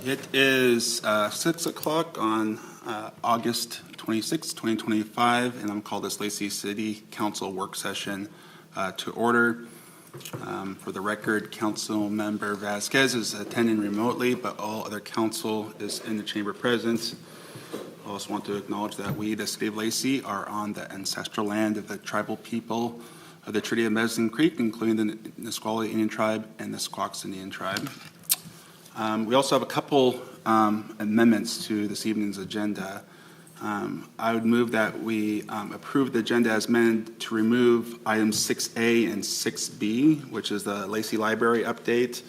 It is 6 o'clock on August 26, 2025, and I'm called this Lacey City Council work session to order. For the record, Council Member Vasquez is attending remotely, but all other council is in the chamber present. I also want to acknowledge that we, the City of Lacey, are on the ancestral land of the tribal people of the Treaty of Medicine Creek, including the Nisqually Indian Tribe and the Squax Indian Tribe. We also have a couple amendments to this evening's agenda. I would move that we approve the agenda as amended to remove items 6A and 6B, which is the Lacey Library update.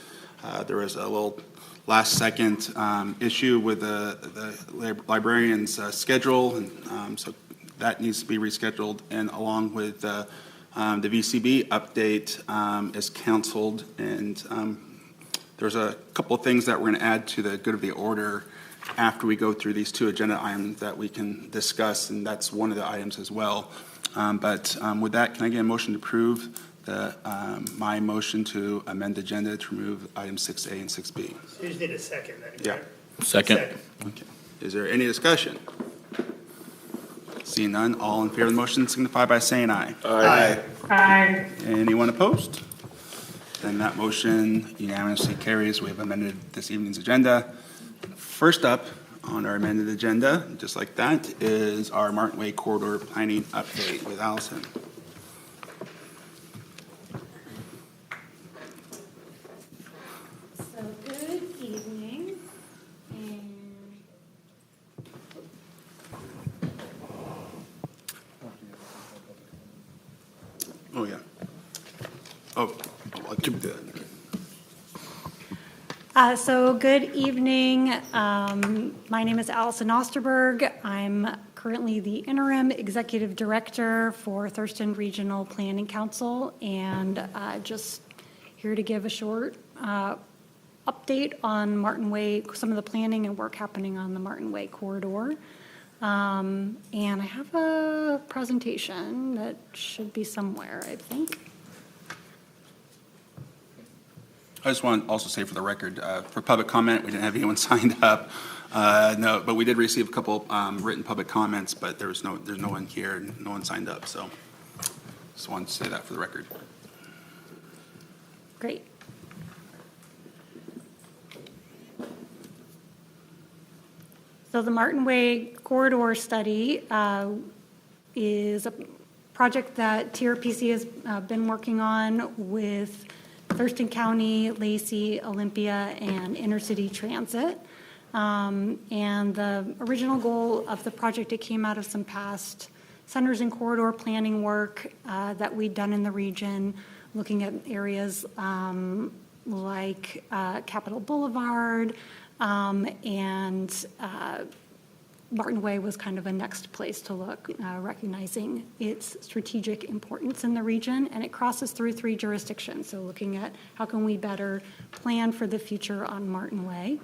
There was a little last-second issue with the librarian's schedule, and so that needs to be rescheduled. And along with the VCB update is canceled, and there's a couple of things that we're going to add to the good of the order after we go through these two agenda items that we can discuss, and that's one of the items as well. But with that, can I get a motion to approve my motion to amend the agenda to remove items 6A and 6B? So you just need a second. Yeah. Second. Okay. Is there any discussion? Seeing none, all in favor of the motion signify by saying aye. Aye. Aye. Anyone opposed? Then that motion unanimously carries. We have amended this evening's agenda. First up on our amended agenda, just like that, is our Martin Way Corridor Planning Update with Allison. So good evening. Oh, yeah. Oh, I'll keep that. So good evening. My name is Allison Osterberg. I'm currently the interim executive director for Thurston Regional Planning Council, and just here to give a short update on Martin Way, some of the planning and work happening on the Martin Way corridor. And I have a presentation that should be somewhere, I think. I just want to also say for the record, for public comment, we didn't have anyone signed up. No, but we did receive a couple written public comments, but there's no one here, and no one signed up. So just wanted to say that for the record. Great. So the Martin Way Corridor Study is a project that TRPC has been working on with Thurston County, Lacey, Olympia, and Intercity Transit. And the original goal of the project, it came out of some past centers and corridor planning work that we'd done in the region, looking at areas like Capitol Boulevard, and Martin Way was kind of a next place to look, recognizing its strategic importance in the region, and it crosses through 3 jurisdictions. So looking at how can we better plan for the future on Martin Way.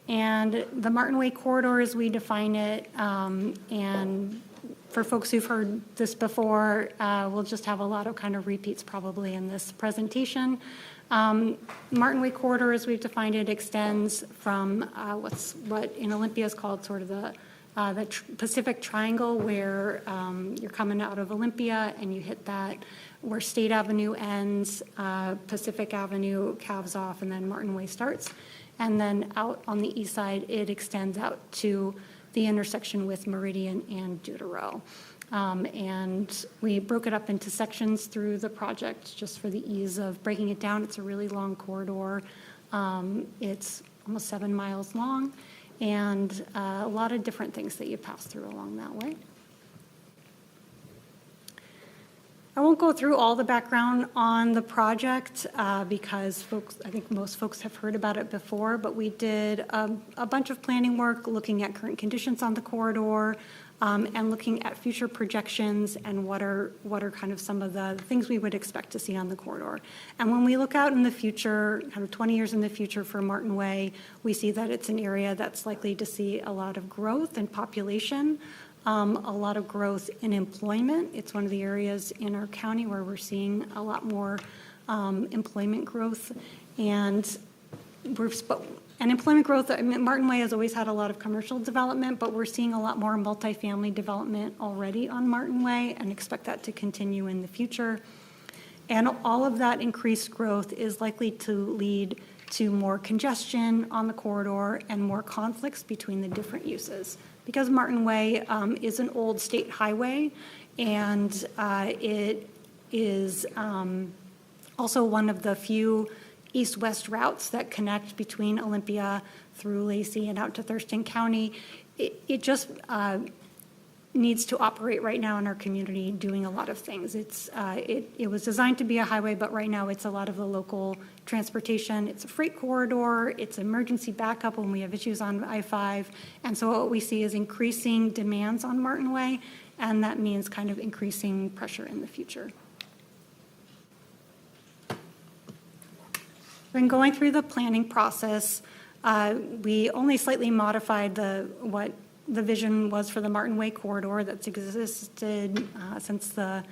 And the Martin Way corridor, as we define it, and for folks who've heard this before, we'll just have a lot of kind of repeats probably in this presentation. Martin Way corridor, as we've defined it, extends from what in Olympia is called sort of the Pacific Triangle, where you're coming out of Olympia and you hit that where State Avenue ends, Pacific Avenue calves off, and then Martin Way starts. And then out on the east side, it extends out to the intersection with Meridian and Deutero. And we broke it up into sections through the project just for the ease of breaking it down. It's a really long corridor. It's almost 7 miles long, and a lot of different things that you pass through along that way. I won't go through all the background on the project because I think most folks have heard about it before, but we did a bunch of planning work looking at current conditions on the corridor, and looking at future projections and what are kind of some of the things we would expect to see on the corridor. And when we look out in the future, kind of 20 years in the future for Martin Way, we see that it's an area that's likely to see a lot of growth in population, a lot of growth in employment. It's one of the areas in our county where we're seeing a lot more employment growth. And employment growth, I mean, Martin Way has always had a lot of commercial development, but we're seeing a lot more multifamily development already on Martin Way and expect that to continue in the future. And all of that increased growth is likely to lead to more congestion on the corridor and more conflicts between the different uses. Because Martin Way is an old state highway, and it is also one of the few east-west routes that connect between Olympia through Lacey and out to Thurston County. It just needs to operate right now in our community doing a lot of things. It was designed to be a highway, but right now it's a lot of the local transportation. It's a freight corridor. It's emergency backup when we have issues on I-5. And so what we see is increasing demands on Martin Way, and that means kind of increasing pressure in the future. When going through the planning process, we only slightly modified what the vision was for the Martin Way corridor that's existed since the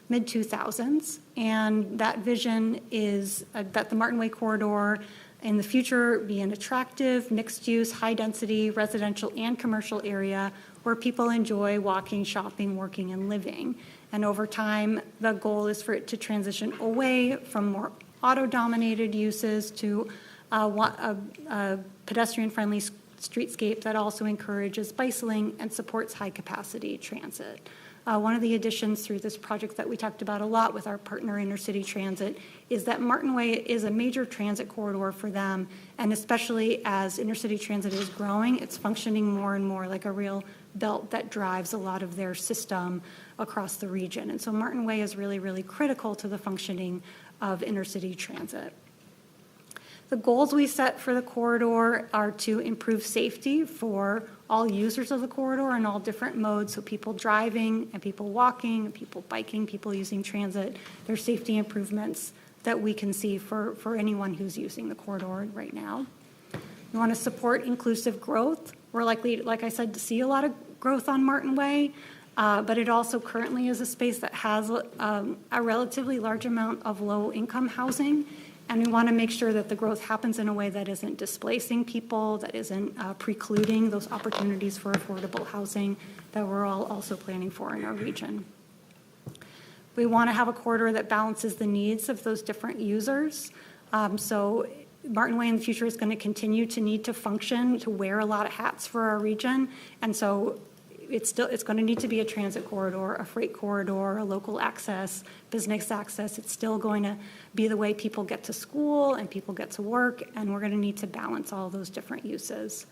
mid-2000s. And that vision is that the Martin Way corridor in the future be an attractive, mixed-use, high-density residential and commercial area where people enjoy walking, shopping, working, and living. And over time, the goal is for it to transition away from more auto-dominated uses to a pedestrian-friendly streetscape that also encourages bicycling and supports high-capacity transit. One of the additions through this project that we talked about a lot with our partner Intercity Transit is that Martin Way is a major transit corridor for them, and especially as Intercity Transit is growing, it's functioning more and more like a real belt that drives a lot of their system across the region. And so Martin Way is really, really critical to the functioning of Intercity Transit. The goals we set for the corridor are to improve safety for all users of the corridor in all different modes, so people driving and people walking and people biking, people using transit. There's safety improvements that we can see for anyone who's using the corridor right now. We want to support inclusive growth. We're likely, like I said, to see a lot of growth on Martin Way, but it also currently is a space that has a relatively large amount of low-income housing. And we want to make sure that the growth happens in a way that isn't displacing people, that isn't precluding those opportunities for affordable housing that we're all also planning for in our region. We want to have a corridor that balances the needs of those different users. So Martin Way in the future is going to continue to need to function, to wear a lot of hats for our region. And so it's going to need to be a transit corridor, a freight corridor, a local access, business access. It's still going to be the way people get to school and people get to work, and we're going to need to balance all those different uses.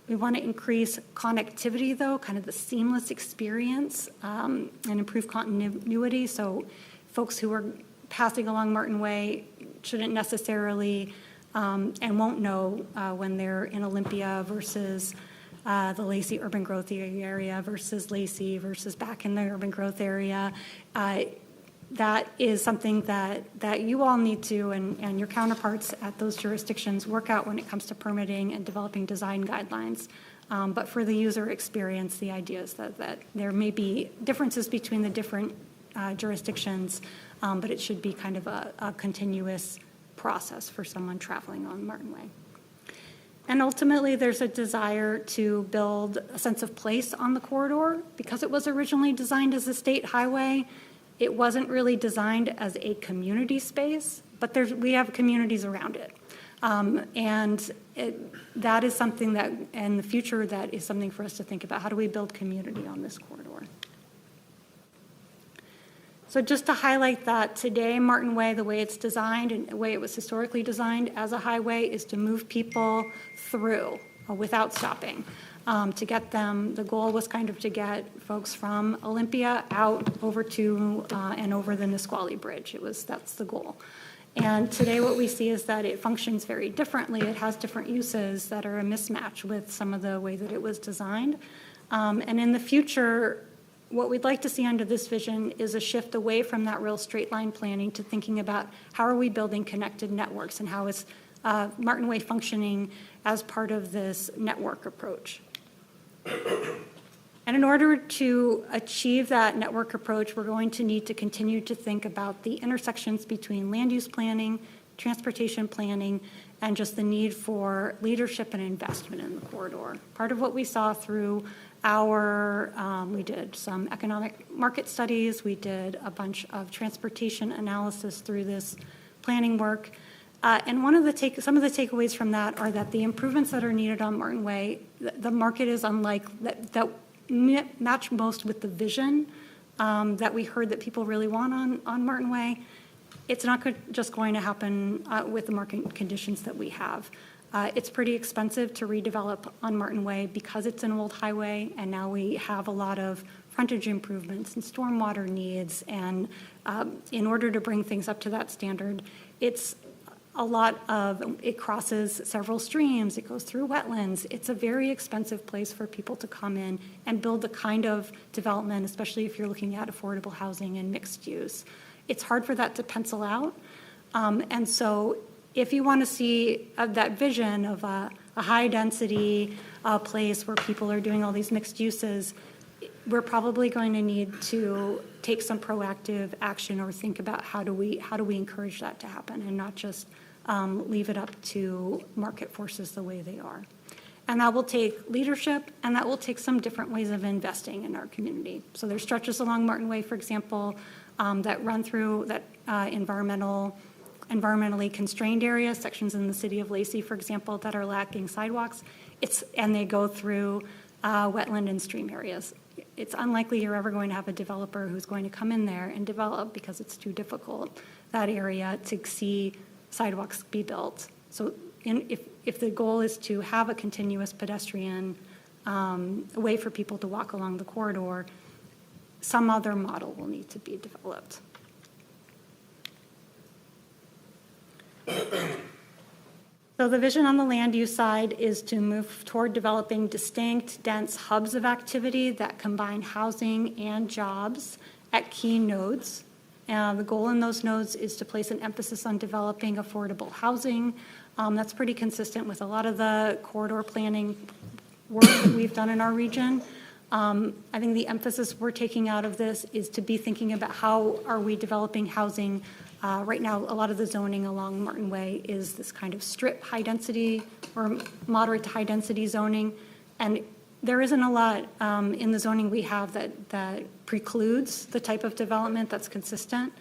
We want to increase connectivity, though, kind of the seamless experience, and improve continuity. So folks who are passing along Martin Way shouldn't necessarily and won't know when they're in Olympia versus the Lacey urban growth area versus Lacey versus back in the urban growth area. That is something that you all need to, and your counterparts at those jurisdictions, work out when it comes to permitting and developing design guidelines. But for the user experience, the idea is that there may be differences between the different jurisdictions, but it should be kind of a continuous process for someone traveling on Martin Way. And ultimately, there's a desire to build a sense of place on the corridor. Because it was originally designed as a state highway, it wasn't really designed as a community space, but we have communities around it. That is something that, in the future, that is something for us to think about. How do we build community on this corridor? So just to highlight that today, Martin Way, the way it's designed and the way it was historically designed as a highway, is to move people through without stopping. To get them, the goal was kind of to get folks from Olympia out over to and over the Nisqually Bridge. That's the goal. And today what we see is that it functions very differently. It has different uses that are a mismatch with some of the way that it was designed. And in the future, what we'd like to see under this vision is a shift away from that real straight line planning to thinking about how are we building connected networks and how is Martin Way functioning as part of this network approach. And in order to achieve that network approach, we're going to need to continue to think about the intersections between land use planning, transportation planning, and just the need for leadership and investment in the corridor. Part of what we saw through we did some economic market studies, we did a bunch of transportation analysis through this planning work. And some of the takeaways from that are that the improvements that are needed on Martin Way, the market is unlike, that match most with the vision that we heard that people really want on Martin Way. It's not just going to happen with the market conditions that we have. It's pretty expensive to redevelop on Martin Way because it's an old highway, and now we have a lot of frontage improvements and stormwater needs, and in order to bring things up to that standard, it crosses several streams, it goes through wetlands. It's a very expensive place for people to come in and build the kind of development, especially if you're looking at affordable housing and mixed use. It's hard for that to pencil out. And so if you want to see that vision of a high-density place where people are doing all these mixed uses, we're probably going to need to take some proactive action or think about how do we encourage that to happen and not just leave it up to market forces the way they are. And that will take leadership, and that will take some different ways of investing in our community. So there's stretches along Martin Way, for example, that run through that environmentally constrained areas, sections in the city of Lacey, for example, that are lacking sidewalks. And they go through wetland and stream areas. It's unlikely you're ever going to have a developer who's going to come in there and develop, because it's too difficult, that area to see sidewalks be built. So if the goal is to have a continuous pedestrian way for people to walk along the corridor, some other model will need to be developed. So the vision on the land use side is to move toward developing distinct, dense hubs of activity that combine housing and jobs at key nodes. The goal in those nodes is to place an emphasis on developing affordable housing. That's pretty consistent with a lot of the corridor planning work that we've done in our region. I think the emphasis we're taking out of this is to be thinking about how are we developing housing. Right now, a lot of the zoning along Martin Way is this kind of strip high density or moderate to high density zoning. And there isn't a lot in the zoning we have that precludes the type of development that's consistent.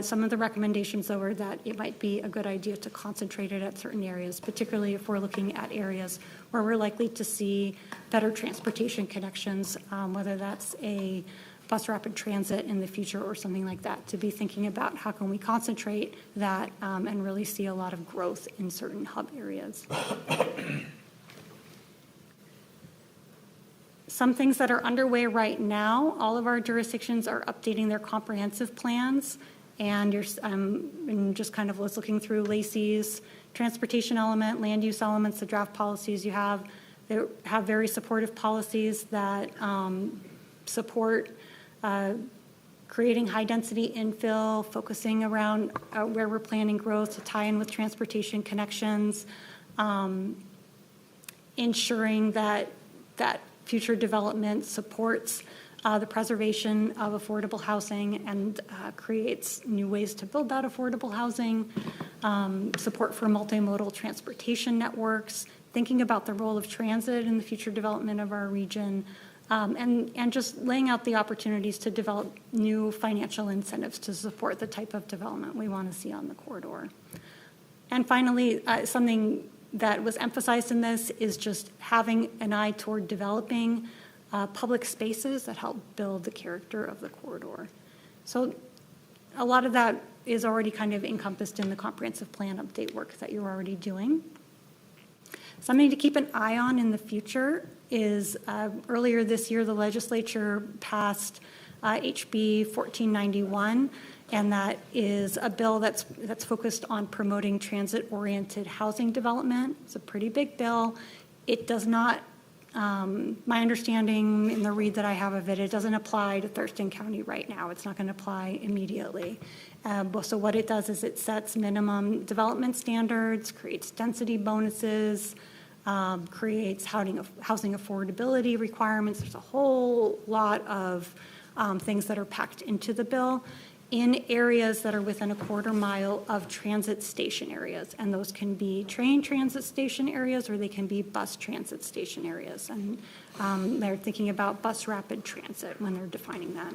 Some of the recommendations, though, are that it might be a good idea to concentrate it at certain areas, particularly if we're looking at areas where we're likely to see better transportation connections, whether that's a bus rapid transit in the future or something like that, to be thinking about how can we concentrate that and really see a lot of growth in certain hub areas. Some things that are underway right now, all of our jurisdictions are updating their comprehensive plans, and just kind of was looking through Lacey's transportation element, land use elements, the draft policies you have. They have very supportive policies that support creating high-density infill, focusing around where we're planning growth to tie in with transportation connections, ensuring that future development supports the preservation of affordable housing and creates new ways to build that affordable housing, support for multimodal transportation networks, thinking about the role of transit in the future development of our region, and just laying out the opportunities to develop new financial incentives to support the type of development we want to see on the corridor. And finally, something that was emphasized in this is just having an eye toward developing public spaces that help build the character of the corridor. So a lot of that is already kind of encompassed in the comprehensive plan update work that you're already doing. Something to keep an eye on in the future is earlier this year, the legislature passed HB 1491, and that is a bill that's focused on promoting transit-oriented housing development. It's a pretty big bill. It does not, my understanding in the read that I have of it, it doesn't apply to Thurston County right now. It's not going to apply immediately. So what it does is it sets minimum development standards, creates density bonuses, creates housing affordability requirements. There's a whole lot of things that are packed into the bill in areas that are within a quarter mile of transit station areas. And those can be train transit station areas, or they can be bus transit station areas. And they're thinking about bus rapid transit when they're defining that.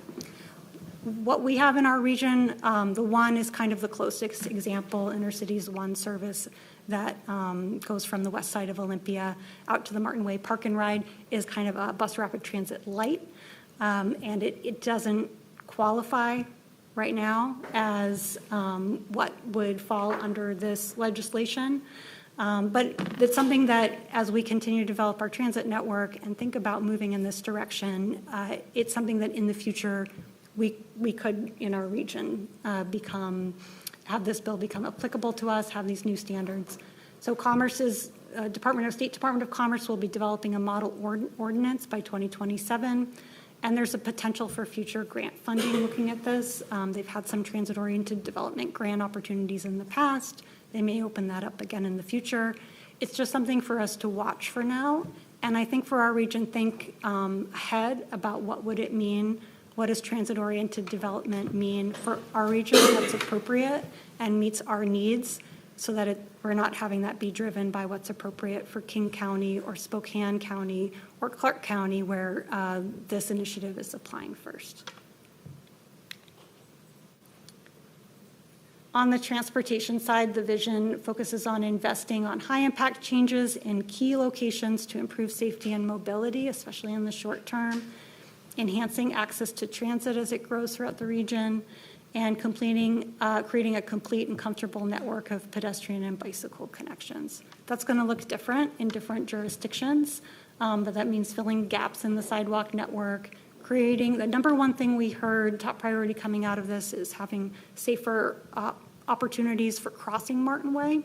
What we have in our region, the one is kind of the closest example, Intercity's one service that goes from the west side of Olympia out to the Martin Way Park and Ride, is kind of a bus rapid transit light. And it doesn't qualify right now as what would fall under this legislation. But it's something that, as we continue to develop our transit network and think about moving in this direction, it's something that in the future we could, in our region, have this bill become applicable to us, have these new standards. So State Department of Commerce will be developing a model ordinance by 2027. And there's a potential for future grant funding looking at this. They've had some transit-oriented development grant opportunities in the past. They may open that up again in the future. It's just something for us to watch for now. And I think for our region, think ahead about what would it mean, what does transit-oriented development mean for our region that's appropriate and meets our needs, so that we're not having that be driven by what's appropriate for King County or Spokane County or Clark County, where this initiative is applying first. On the transportation side, the vision focuses on investing on high-impact changes in key locations to improve safety and mobility, especially in the short term, enhancing access to transit as it grows throughout the region, and creating a complete and comfortable network of pedestrian and bicycle connections. That's going to look different in different jurisdictions, but that means filling gaps in the sidewalk network, creating, the number one thing we heard, top priority coming out of this, is having safer opportunities for crossing Martin Way.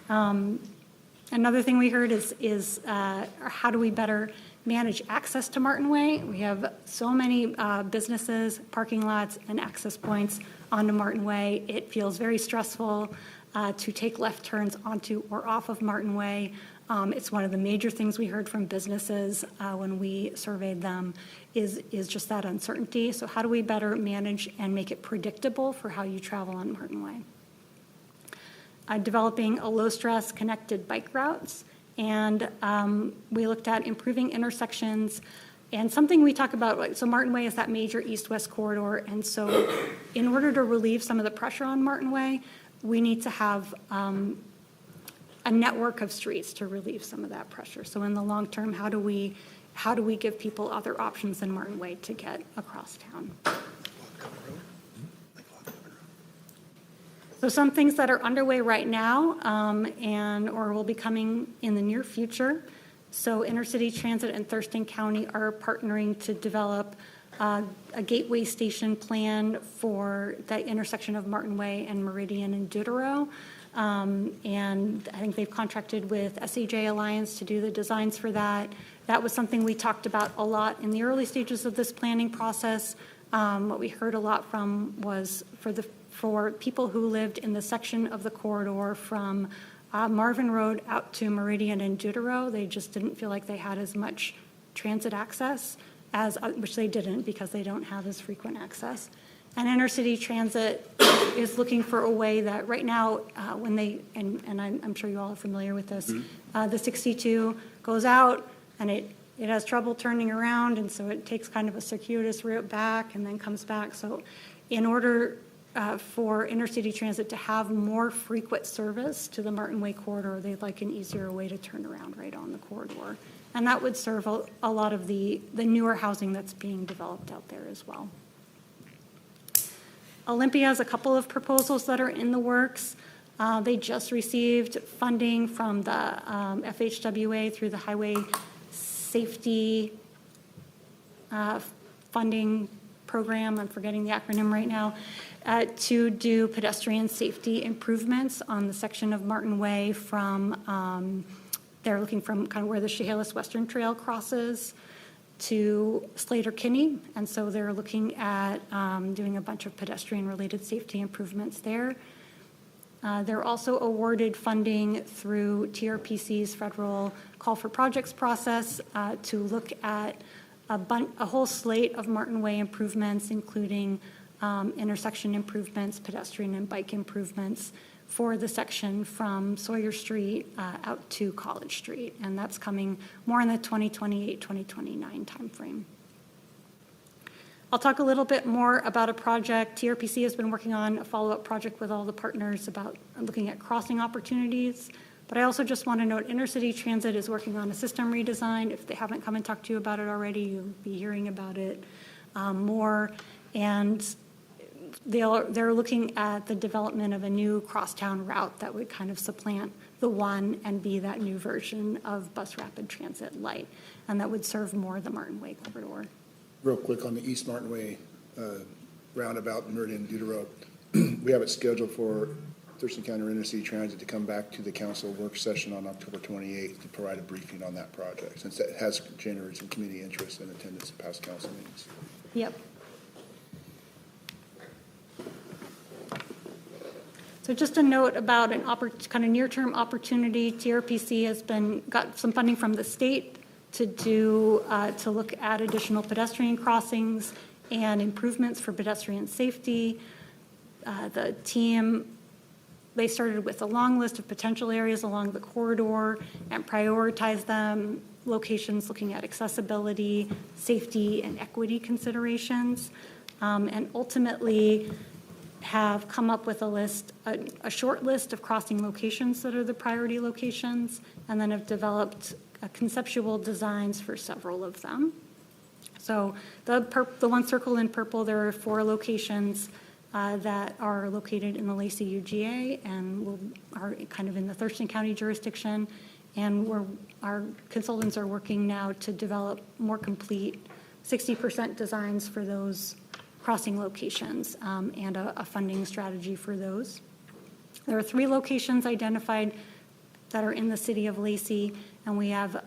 Another thing we heard is how do we better manage access to Martin Way? We have so many businesses, parking lots, and access points onto Martin Way. It feels very stressful to take left turns onto or off of Martin Way. It's one of the major things we heard from businesses when we surveyed them is just that uncertainty. So how do we better manage and make it predictable for how you travel on Martin Way? Developing a low-stress connected bike routes. And we looked at improving intersections. And something we talk about, so Martin Way is that major east-west corridor. And so in order to relieve some of the pressure on Martin Way, we need to have a network of streets to relieve some of that pressure. So in the long term, how do we give people other options than Martin Way to get across town? So some things that are underway right now or will be coming in the near future. So Intercity Transit and Thurston County are partnering to develop a gateway station plan for the intersection of Martin Way and Meridian and Diderot. And I think they've contracted with SEJ Alliance to do the designs for that. That was something we talked about a lot in the early stages of this planning process. What we heard a lot from was for people who lived in the section of the corridor from Marvin Road out to Meridian and Diderot, they just didn't feel like they had as much transit access which they didn't, because they don't have as frequent access. And Intercity Transit is looking for a way that right now, when and I'm sure you all are familiar with this, the 62 goes out and it has trouble turning around, and so it takes kind of a circuitous route back and then comes back. So in order for Intercity Transit to have more frequent service to the Martin Way corridor, they'd like an easier way to turn around right on the corridor. And that would serve a lot of the newer housing that's being developed out there as well. Olympia has a couple of proposals that are in the works. They just received funding from the FHWA through the Highway Safety Funding Program, I'm forgetting the acronym right now, to do pedestrian safety improvements on the section of Martin Way from, they're looking from kind of where the Chehalis Western Trail crosses to Slater Kinney. And so they're looking at doing a bunch of pedestrian-related safety improvements there. They're also awarded funding through TRPC's federal call for projects process to look at a whole slate of Martin Way improvements, including intersection improvements, pedestrian and bike improvements for the section from Sawyer Street out to College Street. And that's coming more in the 2028-2029 timeframe. I'll talk a little bit more about a project. TRPC has been working on a follow-up project with all the partners about looking at crossing opportunities. But I also just want to note Intercity Transit is working on a system redesign. If they haven't come and talked to you about it already, you'll be hearing about it more. And they're looking at the development of a new crosstown route that would kind of supplant the one and be that new version of Bus Rapid Transit Light. And that would serve more the Martin Way corridor. Real quick on the East Martin Way roundabout, Meridian Deutero, we have it scheduled for Thurston County Intercity Transit to come back to the council work session on October 28th to provide a briefing on that project, since it has generated some community interest and attendance in past council meetings. Yep. So just a note about an kind of near-term opportunity. TRPC has got some funding from the state to look at additional pedestrian crossings and improvements for pedestrian safety. The team, they started with a long list of potential areas along the corridor and prioritized them, locations looking at accessibility, safety, and equity considerations, and ultimately have come up with a short list of crossing locations that are the priority locations, and then have developed conceptual designs for several of them. So the one circled in purple, there are 4 locations that are located in the Lacey UGA and are kind of in the Thurston County jurisdiction. And our consultants are working now to develop more complete 60% designs for those crossing locations and a funding strategy for those. There are 3 locations identified that are in the city of Lacey, and we have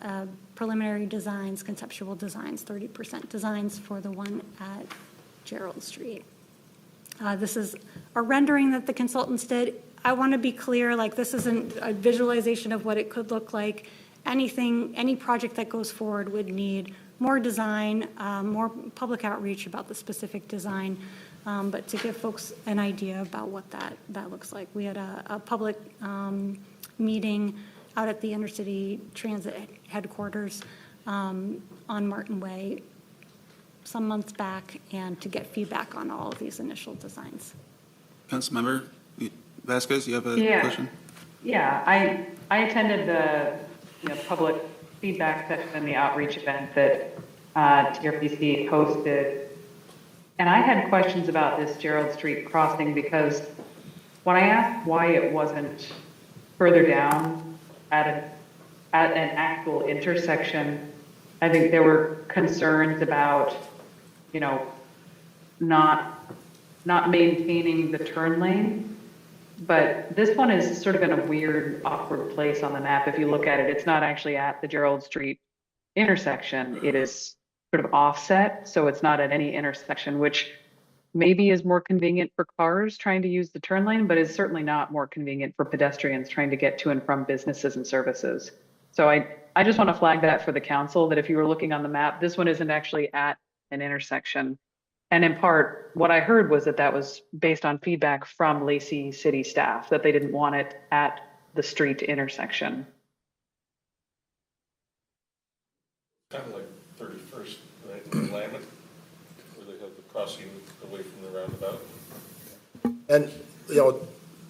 preliminary designs, conceptual designs, 30% designs for the one at Gerald Street. This is a rendering that the consultants did. I want to be clear, like this isn't a visualization of what it could look like. Any project that goes forward would need more design, more public outreach about the specific design, but to give folks an idea about what that looks like. We had a public meeting out at the Intercity Transit headquarters on Martin Way some months back, and to get feedback on all of these initial designs. Councilmember Vasquez, you have a question? Yeah, I attended the public feedback session and the outreach event that TRPC hosted, and I had questions about this Gerald Street crossing because when I asked why it wasn't further down at an actual intersection, I think there were concerns about, not maintaining the turn lane. But this one is sort of in a weird, awkward place on the map. If you look at it, it's not actually at the Gerald Street intersection. It is sort of offset, so it's not at any intersection, which maybe is more convenient for cars trying to use the turn lane, but is certainly not more convenient for pedestrians trying to get to and from businesses and services. So I just want to flag that for the council, that if you were looking on the map, this one isn't actually at an intersection. And in part, what I heard was that was based on feedback from Lacey city staff, that they didn't want it at the street intersection. Kind of like 31st, right, in Willamette, where they have the crossing away from the roundabout. And,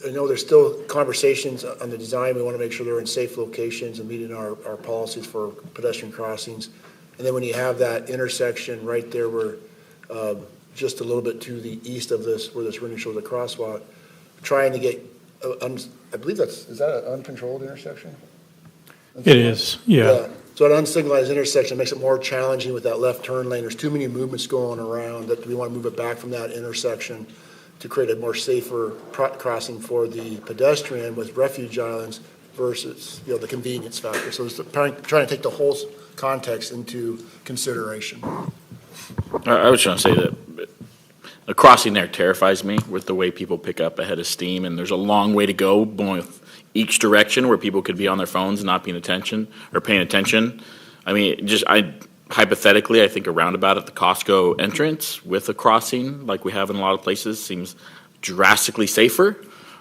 I know there's still conversations on the design. We want to make sure they're in safe locations and meeting our policies for pedestrian crossings. And then when you have that intersection right there where just a little bit to the east of this, where this really shows a crosswalk, trying to get, I believe is that an uncontrolled intersection? It is, yeah. So an unsignalized intersection makes it more challenging with that left turn lane. There's too many movements going around that we want to move it back from that intersection to create a more safer crossing for the pedestrian with refuge islands versus, the convenience factor. So it's trying to take the whole context into consideration. I was trying to say that a crossing there terrifies me with the way people pick up a head of steam, and there's a long way to go going each direction where people could be on their phones and not paying attention. I mean, hypothetically, I think a roundabout at the Costco entrance with a crossing like we have in a lot of places seems drastically safer.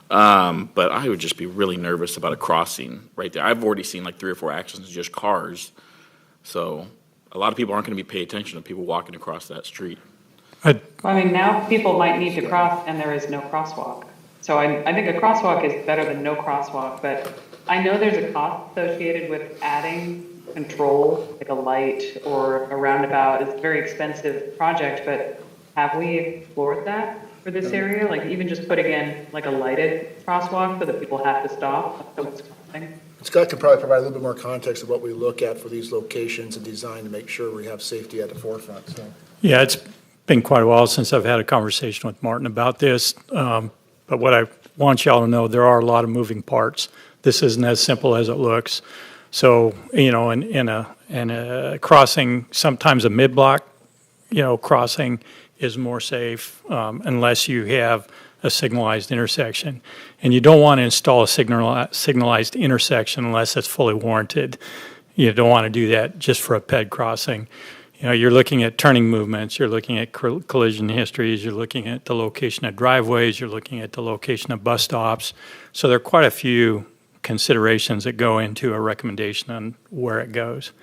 But I would just be really nervous about a crossing right there. I've already seen like 3 or 4 accidents, just cars. So a lot of people aren't going to be paying attention to people walking across that street. I mean, now people might need to cross and there is no crosswalk. So I think a crosswalk is better than no crosswalk, but I know there's a cost associated with adding control, like a light or a roundabout. It's a very expensive project, but have we explored that for this area? Like even just putting in like a lighted crosswalk so that people have to stop. So it's costing. Scott could probably provide a little bit more context of what we look at for these locations and design to make sure we have safety at the forefront, so. Yeah, it's been quite a while since I've had a conversation with Martin about this. But what I want y'all to know, there are a lot of moving parts. This isn't as simple as it looks. So, in a crossing, sometimes a mid-block, crossing is more safe unless you have a signalized intersection. And you don't want to install a signalized intersection unless it's fully warranted. You don't want to do that just for a ped crossing. You're looking at turning movements, you're looking at collision histories, you're looking at the location of driveways, you're looking at the location of bus stops. So there are quite a few considerations that go into a recommendation on where it goes.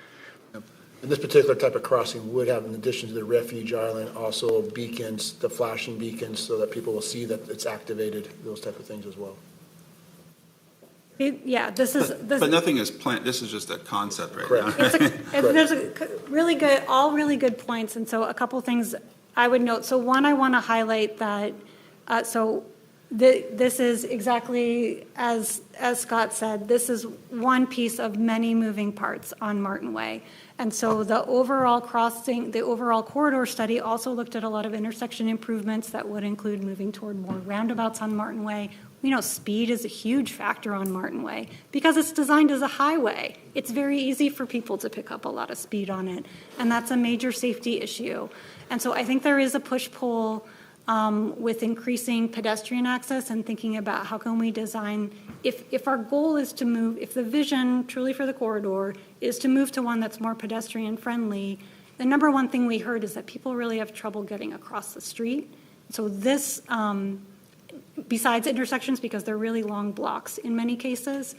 And this particular type of crossing would have, in addition to the refuge island, also beacons, the flashing beacons, so that people will see that it's activated, those type of things as well. But nothing is planned. This is just a concept right Correct. now. There's all really good points, and so a couple things I would note. So one, I want to highlight that, this is exactly as Scott said, this is one piece of many moving parts on Martin Way. And so the overall corridor study also looked at a lot of intersection improvements that would include moving toward more roundabouts on Martin Way. We know speed is a huge factor on Martin Way because it's designed as a highway. It's very easy for people to pick up a lot of speed on it, and that's a major safety issue. And so I think there is a push-pull with increasing pedestrian access and thinking about how can we design, if our goal is to move, if the vision truly for the corridor is to move to one that's more pedestrian friendly, the number one thing we heard is that people really have trouble getting across the street. So this, besides intersections, because they're really long blocks in many cases,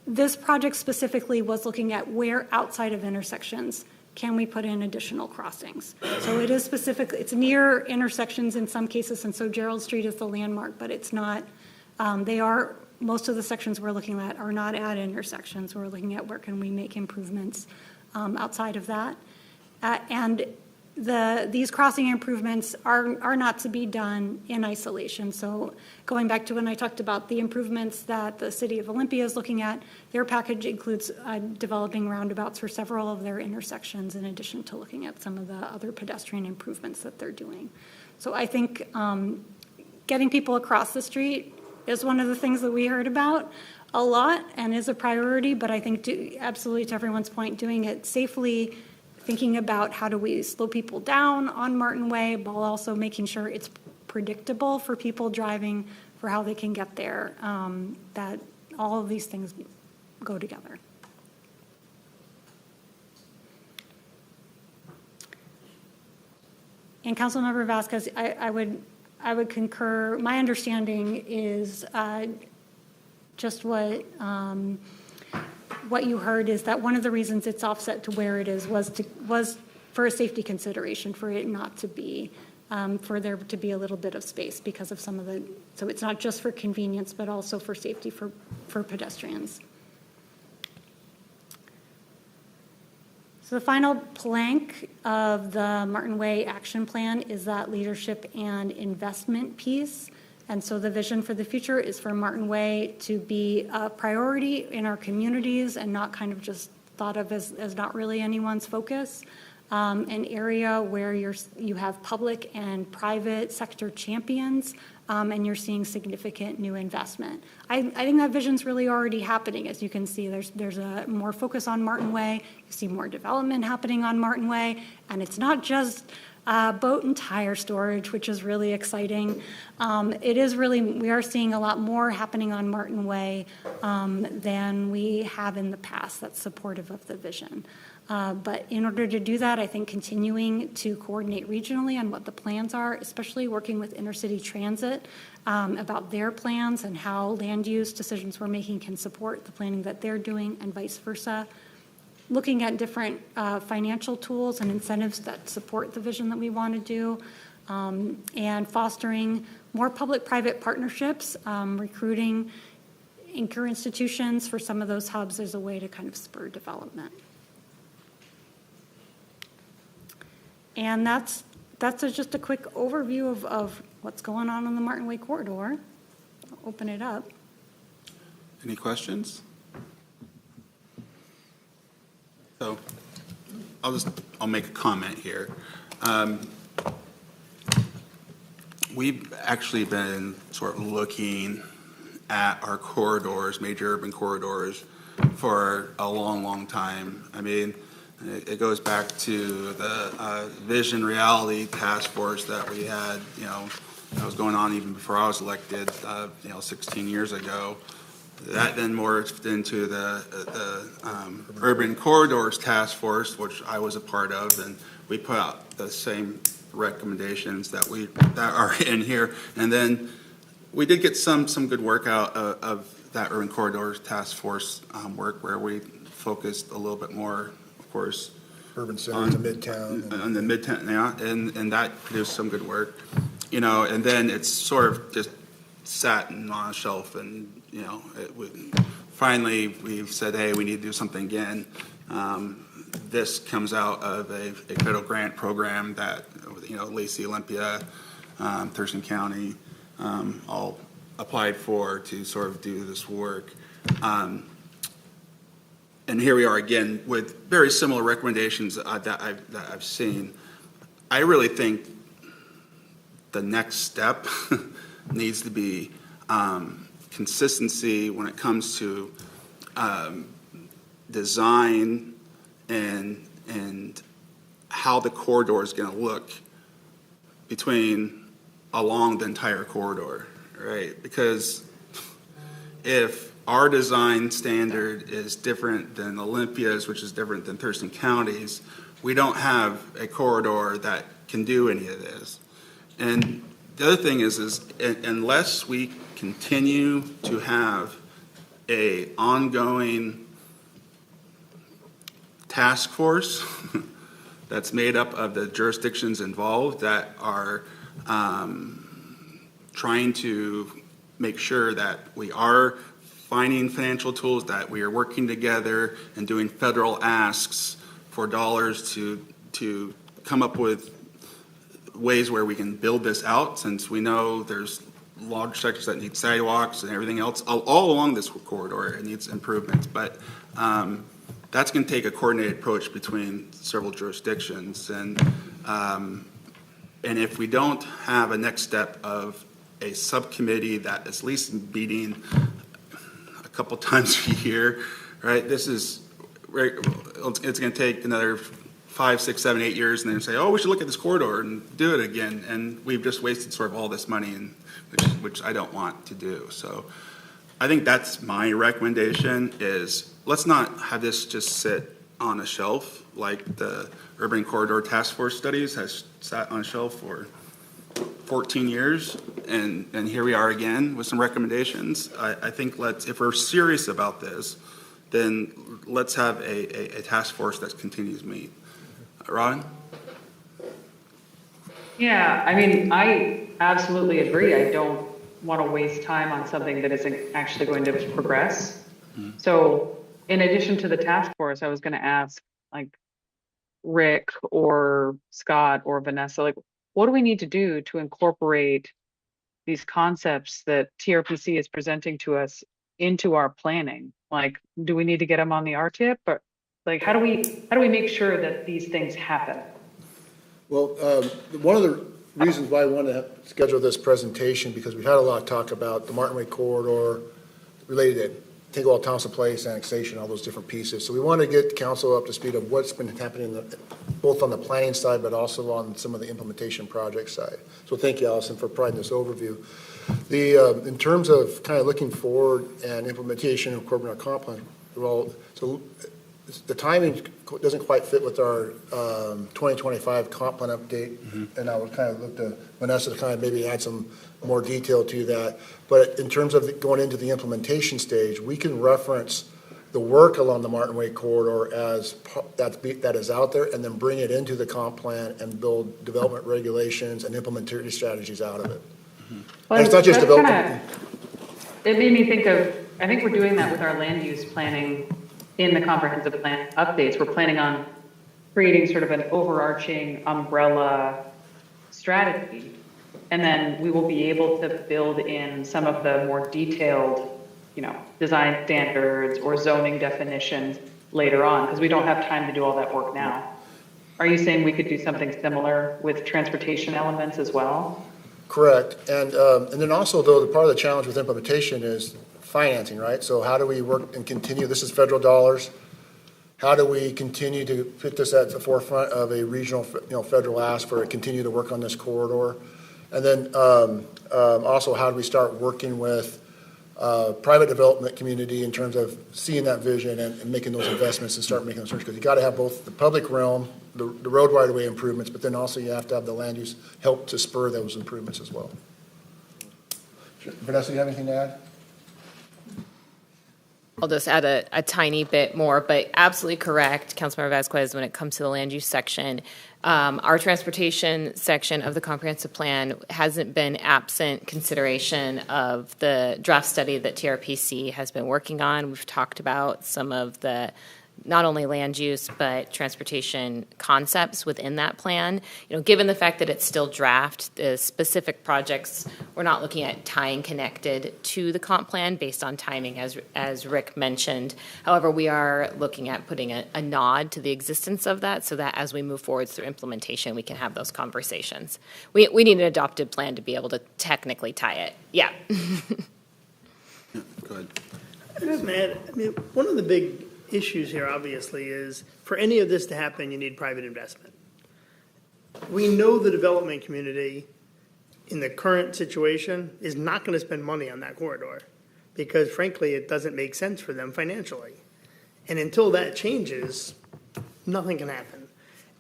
this project specifically was looking at where outside of intersections can we put in additional crossings. So it is specific, it's near intersections in some cases, and so Gerald Street is the landmark, but it's not, most of the sections we're looking at are not at intersections. We're looking at where can we make improvements outside of that. And these crossing improvements are not to be done in isolation. So going back to when I talked about the improvements that the City of Olympia is looking at, their package includes developing roundabouts for several of their intersections in addition to looking at some of the other pedestrian improvements that they're doing. So I think getting people across the street is one of the things that we heard about a lot and is a priority, but I think absolutely to everyone's point, doing it safely, thinking about how do we slow people down on Martin Way, while also making sure it's predictable for people driving for how they can get there, that all of these things go together. And Councilmember Vasquez, I would concur. My understanding is just what you heard is that one of the reasons it's offset to where it is was for a safety consideration, for it not to be, for there to be a little bit of space because of some of the, so it's not just for convenience, but also for safety for pedestrians. So the final plank of the Martin Way Action Plan is that leadership and investment piece. And so the vision for the future is for Martin Way to be a priority in our communities and not kind of just thought of as not really anyone's focus. An area where you have public and private sector champions, and you're seeing significant new investment. I think that vision's really already happening. As you can see, there's a more focus on Martin Way. You see more development happening on Martin Way, and it's not just boat and tire storage, which is really exciting. We are seeing a lot more happening on Martin Way than we have in the past that's supportive of the vision. But in order to do that, I think continuing to coordinate regionally on what the plans are, especially working with intercity transit about their plans and how land use decisions we're making can support the planning that they're doing and vice versa. Looking at different financial tools and incentives that support the vision that we want to do, and fostering more public-private partnerships, recruiting anchor institutions for some of those hubs as a way to kind of spur development. And that's just a quick overview of what's going on the Martin Way corridor. I'll open it up. Any questions? So I'll make a comment here. We've actually been sort of looking at our corridors, major urban corridors, for a long, long time. I mean, it goes back to the Vision Reality Task Force that we had, that was going on even before I was elected, 16 years ago. That then morphed into the Urban Corridors Task Force, which I was a part of, and we put out the same recommendations that are in here. And then we did get some good work out of that Urban Corridors Task Force work, where we focused a little bit more, of course, Urban centers, the Midtown. On the Midtown, yeah, and that produced some good work, and then it's sort of just sat on a shelf, and finally we've said, hey, we need to do something again. This comes out of a federal grant program that Lacey, Olympia, Thurston County all applied for to sort of do this work. And here we are again with very similar recommendations that I've seen. I really think the next step needs to be consistency when it comes to design and how the corridor is going to look along the entire corridor, right? Because if our design standard is different than Olympia's, which is different than Thurston County's, we don't have a corridor that can do any of this. And the other thing is unless we continue to have a ongoing task force that's made up of the jurisdictions involved that are trying to make sure that we are finding financial tools, that we are working together and doing federal asks for dollars to come up with ways where we can build this out, since we know there's large sectors that need sidewalks and everything else all along this corridor. It needs improvements, but that's going to take a coordinated approach between several jurisdictions. And if we don't have a next step of a subcommittee that is at least meeting a couple times a year, right? It's going to take another 5, 6, 7, 8 years, and then say, oh, we should look at this corridor and do it again. And we've just wasted sort of all this money, which I don't want to do. So I think that's my recommendation is let's not have this just sit on a shelf like the Urban Corridor Task Force studies has sat on a shelf for 14 years, and here we are again with some recommendations. I think if we're serious about this, then let's have a task force that continues to meet. Ron? Yeah, I mean, I absolutely agree. I don't want to waste time on something that isn't actually going to progress. Mm-hmm. So in addition to the task force, I was going to ask like Rick or Scott or Vanessa, like, what do we need to do to incorporate these concepts that TRPC is presenting to us into our planning? Like, do we need to get them on the RTIP, or like, how do we make sure that these things happen? Well, one of the reasons why I wanted to schedule this presentation, because we've had a lot of talk about the Martin Way corridor related take all Thompson Place, annexation, all those different pieces. So we want to get council up to speed of what's been happening both on the planning side, but also on some of the implementation project side. So thank you, Allison, for providing this overview. In terms of kind of looking forward and implementation of corporate comp plan, well, so the timing doesn't quite fit with our 2025 comp plan update, and I would kind of look to Vanessa to kind of maybe add some more detail to that. But in terms of going into the implementation stage, we can reference the work along the Martin Way corridor as that is out there, and then bring it into the comp plan and build development regulations and implementation strategies out of it. Well, And it's not just that's development. It made me think of, I think we're doing that with our land use planning in the comprehensive plan updates. We're planning on creating sort of an overarching umbrella strategy. And then we will be able to build in some of the more detailed, design standards or zoning definitions later on, because we don't have time to do all that work now. Are you saying we could do something similar with transportation elements as well? Correct. And then also, though, the part of the challenge with implementation is financing, right? So how do we work and continue? This is federal dollars. How do we continue to put this at the forefront of a regional, federal ask for continue to work on this corridor? And then also, how do we start working with private development community in terms of seeing that vision and making those investments and start making those search? Because you got to have both the public realm, the road right-of-way improvements, but then also you have to have the land use help to spur those improvements as well. Vanessa, you have anything to add? I'll just add a tiny bit more, but absolutely correct, Councilmember Vasquez, when it comes to the land use section. Our transportation section of the comprehensive plan hasn't been absent consideration of the draft study that TRPC has been working on. We've talked about some of the not only land use, but transportation concepts within that plan. Given the fact that it's still draft, the specific projects, we're not looking at tying connected to the comp plan based on timing, as Rick mentioned. However, we are looking at putting a nod to the existence of that so that as we move forward through implementation, we can have those conversations. We need an adopted plan to be able to technically tie it. Yeah. Go ahead. One of the big issues here, obviously, is for any of this to happen, you need private investment. We know the development community in the current situation is not going to spend money on that corridor because, frankly, it doesn't make sense for them financially. And until that changes, nothing can happen.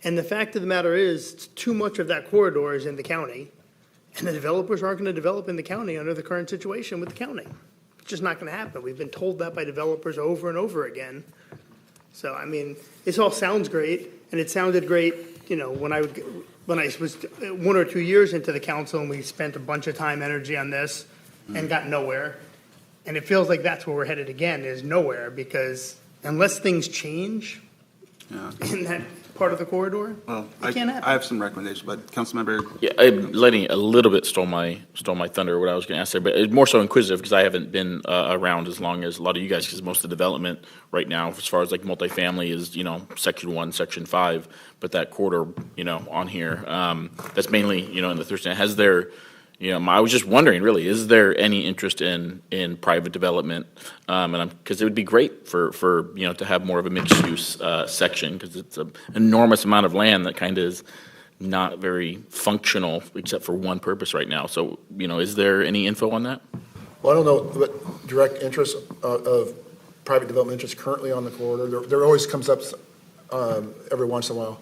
And the fact of the matter is, too much of that corridor is in the county, and the developers aren't going to develop in the county under the current situation with the county. It's just not going to happen. We've been told that by developers over and over again. So, this all sounds great, and it sounded great, when I was 1 or 2 years into the council and we spent a bunch of time, energy on this and got nowhere. And it feels like that's where we're headed again, is nowhere, because unless things change in that part of the corridor, Well, it can't happen. I have some recommendations, but Councilmember, Yeah, Lenny a little bit stole my thunder, what I was going to ask there, but it's more so inquisitive because I haven't been around as long as a lot of you guys, because most of the development right now, as far as like multifamily, is Section 1, Section 5, but that corridor, on here, that's mainly in the Thurston. Has there, I was just wondering, really, is there any interest in private development? And because it would be great for to have more of a mixed use section, because it's an enormous amount of land that kind of is not very functional except for one purpose right now. So is there any info on that? Well, I don't know what direct interest of private development interest currently on the corridor. There always comes up every once in a while.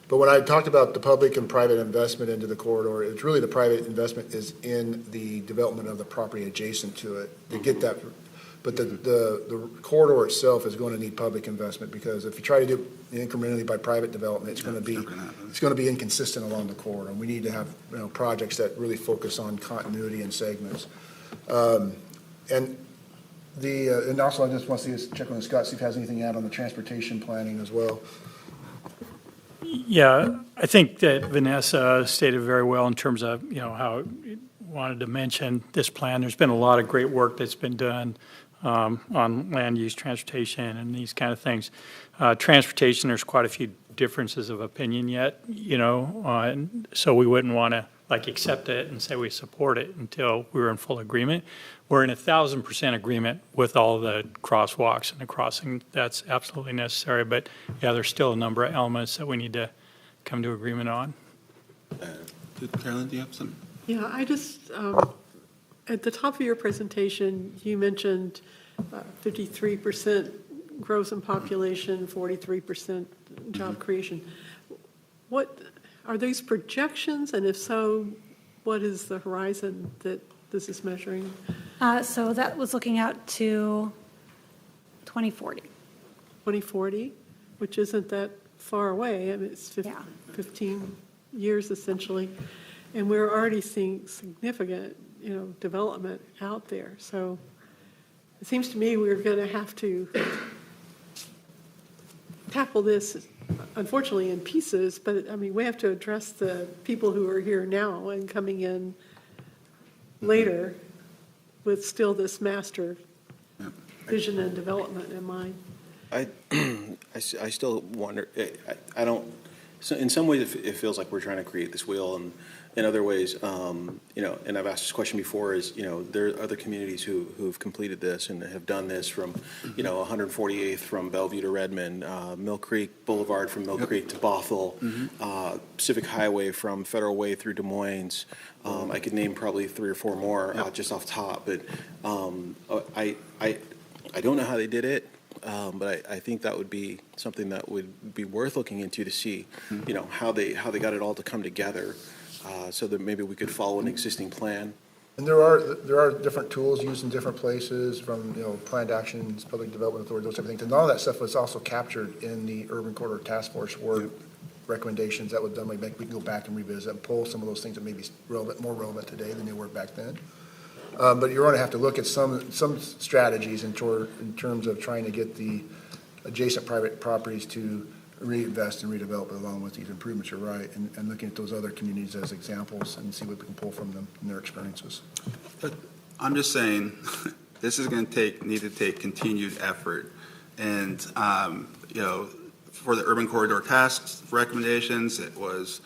But when I talked about the public and private investment into the corridor, it's really the private investment is in the development of the property adjacent to it to get that. But the corridor itself is going to need public investment, because if you try to do it incrementally by private development, it's going to be inconsistent along the corridor. And we need to have projects that really focus on continuity and segments. And also I just want to check with Scott, see if he has anything to add on the transportation planning as well. Yeah, I think that Vanessa stated very well in terms of, how it wanted to mention this plan. There's been a lot of great work that's been done on land use, transportation, and these kind of things. Transportation, there's quite a few differences of opinion yet, and so we wouldn't want to like accept it and say we support it until we were in full agreement. We're in 1,000% agreement with all the crosswalks and the crossing. That's absolutely necessary. But yeah, there's still a number of elements that we need to come to agreement on. Carolyn, do you have some? Yeah, I just, at the top of your presentation, you mentioned 53% growth in population, 43% job creation. What, are these projections? And if so, what is the horizon that this is measuring? So that was looking out to 2040. 2040, which isn't that far away. I mean, it's Yeah. 15 years essentially. And we're already seeing significant, development out there. So it seems to me we're going to have to tackle this, unfortunately, in pieces. But I mean, we have to address the people who are here now and coming in later with still this master vision and development in mind. I still wonder, I don't, so in some ways it feels like we're trying to create this wheel, and in other ways, and I've asked this question before, is, there are other communities who've completed this and have done this from, 148th from Bellevue to Redmond, Mill Creek Boulevard from Mill Creek to Bothell, Pacific Highway from Federal Way through Des Moines. I could name probably 3 or 4 more just off top, but I don't know how they did it. But I think that would be something that would be worth looking into to see, how they got it all to come together, so that maybe we could follow an existing plan. And there are different tools used in different places, from planned actions, public development authority, those type of things. And all that stuff was also captured in the Urban Corridor Task Force work recommendations that would then we can go back and revisit and pull some of those things that may be more relevant today than they were back then. But you're going to have to look at some strategies in terms of trying to get the adjacent private properties to reinvest and redevelop along with these improvements. You're right, and looking at those other communities as examples and see what we can pull from them and their experiences. But I'm just saying, this is going to need to take continued effort, and for the Urban Corridor Task recommendations, it was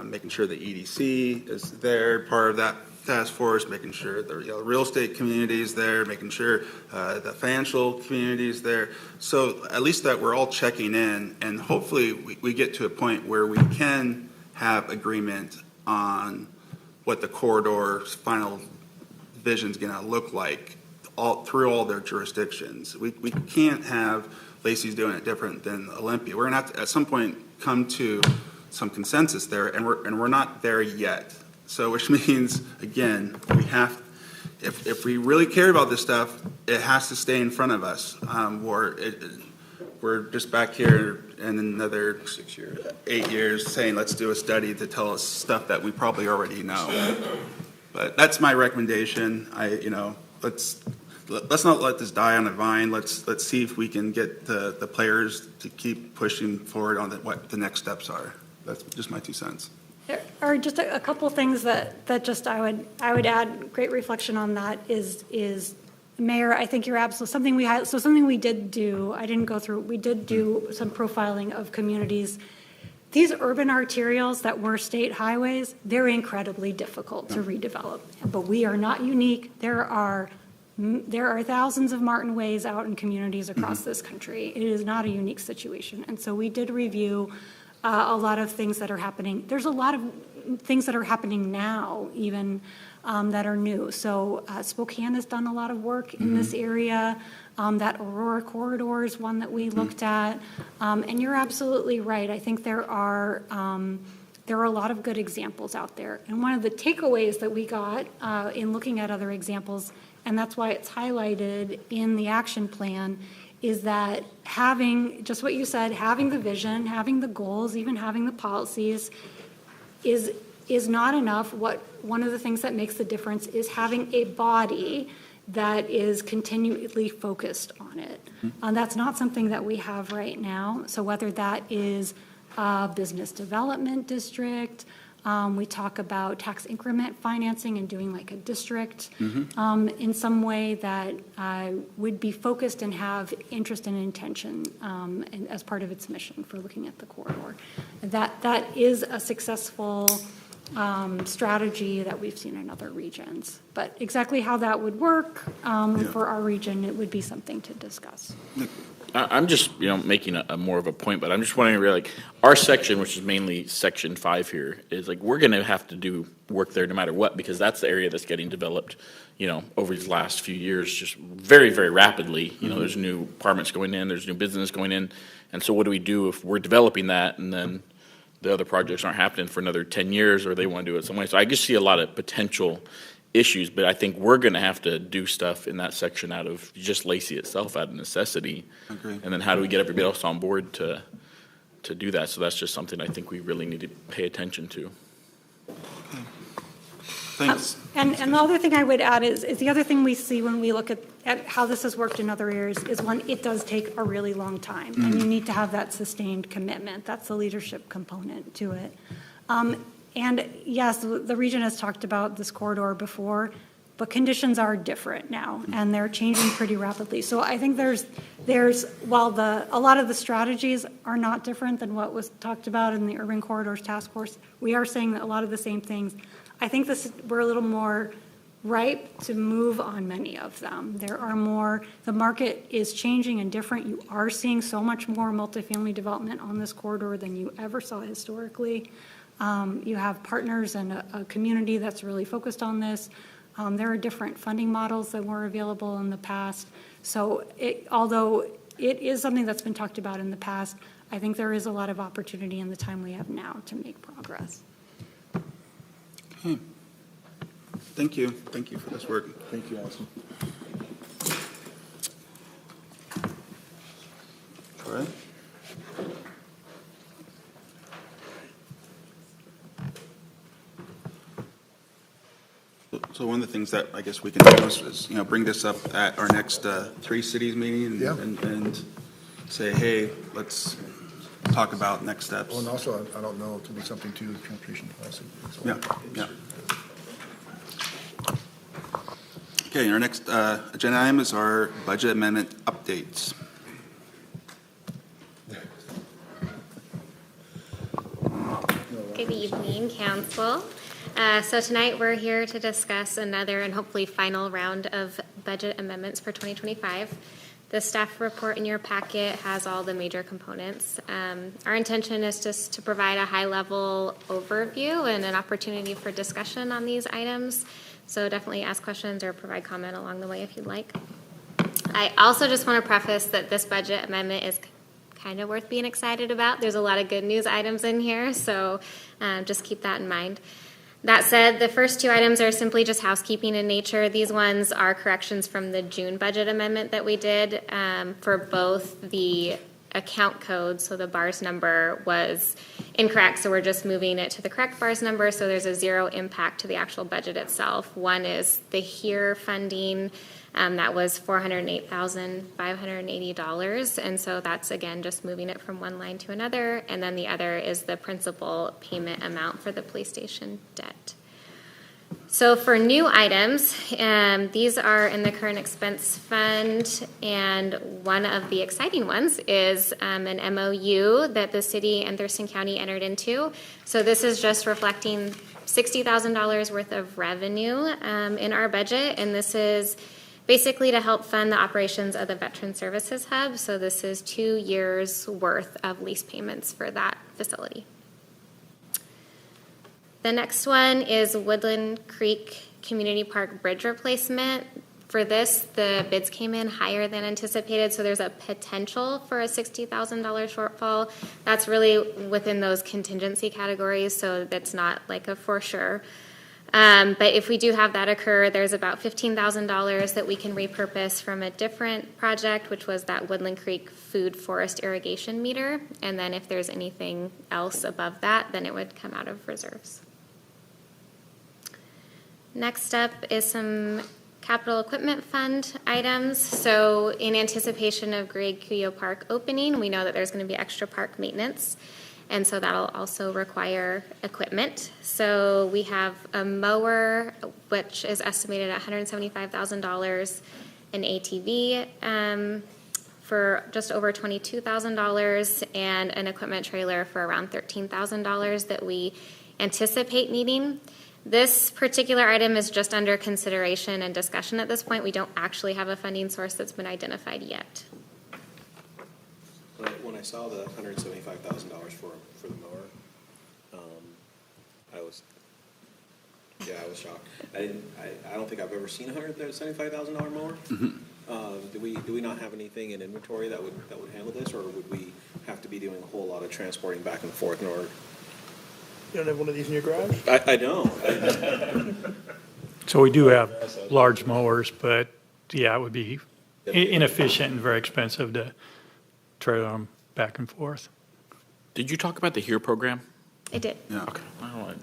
making sure the EDC is there, part of that task force, making sure the real estate community is there, making sure the financial community is there. So at least that we're all checking in, and hopefully we get to a point where we can have agreement on what the corridor's final vision is going to look like through all their jurisdictions. We can't have Lacey's doing it different than Olympia. We're going to have to at some point come to some consensus there, and we're not there yet. So, which means, again, we have, if we really care about this stuff, it has to stay in front of us. We're just back here in another 6 years, 8 years, saying let's do a study to tell us stuff that we probably already know. But that's my recommendation. Let's not let this die on the vine. Let's see if we can get the players to keep pushing forward on what the next steps are. That's just my 2 cents. There are just a couple things that just I would add. Great reflection on that is Mayor, I think you're absolutely something we did do. I didn't go through. We did do some profiling of communities. These urban arterials that were state highways, they're incredibly difficult to redevelop. But we are not unique. There are thousands of Martin Ways out in communities across this country. It is not a unique situation, and so we did review a lot of things that are happening. There's a lot of things that are happening now, even that are new. So Spokane has done a lot of work in this area. That Aurora corridor is one that we looked at. And you're absolutely right. I think there are a lot of good examples out there. And one of the takeaways that we got in looking at other examples, and that's why it's highlighted in the action plan, is that having, just what you said, having the vision, having the goals, even having the policies is not enough. One of the things that makes the difference is having a body that is continually focused on it. That's not something that we have right now. So whether that is a business development district, we talk about tax increment financing and doing like a district in some way that would be focused and have interest and intention as part of its mission for looking at the corridor. That is a successful strategy that we've seen in other regions. But exactly how that would work for our region, it would be something to discuss. I'm just, making a more of a point, but I'm just wondering, really, like, our section, which is mainly Section 5 here, is like, we're going to have to do work there no matter what, because that's the area that's getting developed, over these last few years, just very, very rapidly. There's new apartments going in, there's new business going in, and so what do we do if we're developing that, and then the other projects aren't happening for another 10 years, or they want to do it some way? So I just see a lot of potential issues, but I think we're going to have to do stuff in that section out of just Lacey itself, out of necessity. Agree. And then how do we get everybody else on board to do that? So that's just something I think we really need to pay attention to. Thanks. And the other thing I would add is the other thing we see when we look at how this has worked in other areas is, one, it does take a really long time, and you need to have that sustained commitment. That's the leadership component to it. And yes, the region has talked about this corridor before, but conditions are different now, and they're changing pretty rapidly. So I think while a lot of the strategies are not different than what was talked about in the Urban Corridors Task Force, we are saying that a lot of the same things. I think we're a little more ripe to move on many of them. The market is changing and different. You are seeing so much more multifamily development on this corridor than you ever saw historically. You have partners and a community that's really focused on this. There are different funding models that were available in the past. So although it is something that's been talked about in the past, I think there is a lot of opportunity in the time we have now to make progress. Okay. Thank you. Thank you for this work. Thank you, Allison. Troy? So one of the things that I guess we can do is bring this up at our next 3 cities meeting and say, hey, let's talk about next steps. Well, and also, I don't know, it could be something to the transportation policy. Yeah. Okay, our next agenda item is our budget amendment updates. Good evening, Council. So tonight we're here to discuss another and hopefully final round of budget amendments for 2025. The staff report in your packet has all the major components. Our intention is just to provide a high-level overview and an opportunity for discussion on these items. So definitely ask questions or provide comment along the way if you'd like. I also just want to preface that this budget amendment is kind of worth being excited about. There's a lot of good news items in here, so just keep that in mind. That said, the first 2 items are simply just housekeeping in nature. These ones are corrections from the June budget amendment that we did for both the account code, so the BARS number was incorrect, so we're just moving it to the correct BARS number, so there's a 0 impact to the actual budget itself. One is the HERE funding, that was $408,580, and so that's, again, just moving it from one line to another, and then the other is the principal payment amount for the police station debt. So for new items, these are in the current expense fund, and one of the exciting ones is an MOU that the city and Thurston County entered into. So this is just reflecting $60,000 worth of revenue in our budget, and this is basically to help fund the operations of the Veteran Services Hub. So this is 2 years worth of lease payments for that facility. The next one is Woodland Creek Community Park Bridge Replacement. For this, the bids came in higher than anticipated, so there's a potential for a $60,000 shortfall. That's really within those contingency categories, so that's not like a for sure. But if we do have that occur, there's about $15,000 that we can repurpose from a different project, which was that Woodland Creek Food Forest Irrigation meter. And then if there's anything else above that, then it would come out of reserves. Next up is some capital equipment fund items. So in anticipation of Greg Cuyo Park opening, we know that there's going to be extra park maintenance. And so that'll also require equipment. So we have a mower, which is estimated at $175,000, an ATV for just over $22,000, and an equipment trailer for around $13,000 that we anticipate needing. This particular item is just under consideration and discussion at this point. We don't actually have a funding source that's been identified yet. When I saw the $175,000 for the mower, I was shocked. I don't think I've ever seen a $175,000 mower. Do we not have anything in inventory that would handle this, or would we have to be doing a whole lot of transporting back and forth in order? You don't have one of these in your garage? I don't. So we do have large mowers, but yeah, it would be inefficient and very expensive to trailer them back and forth. Did you talk about the HERE program? I did. Yeah. Okay. I don't know.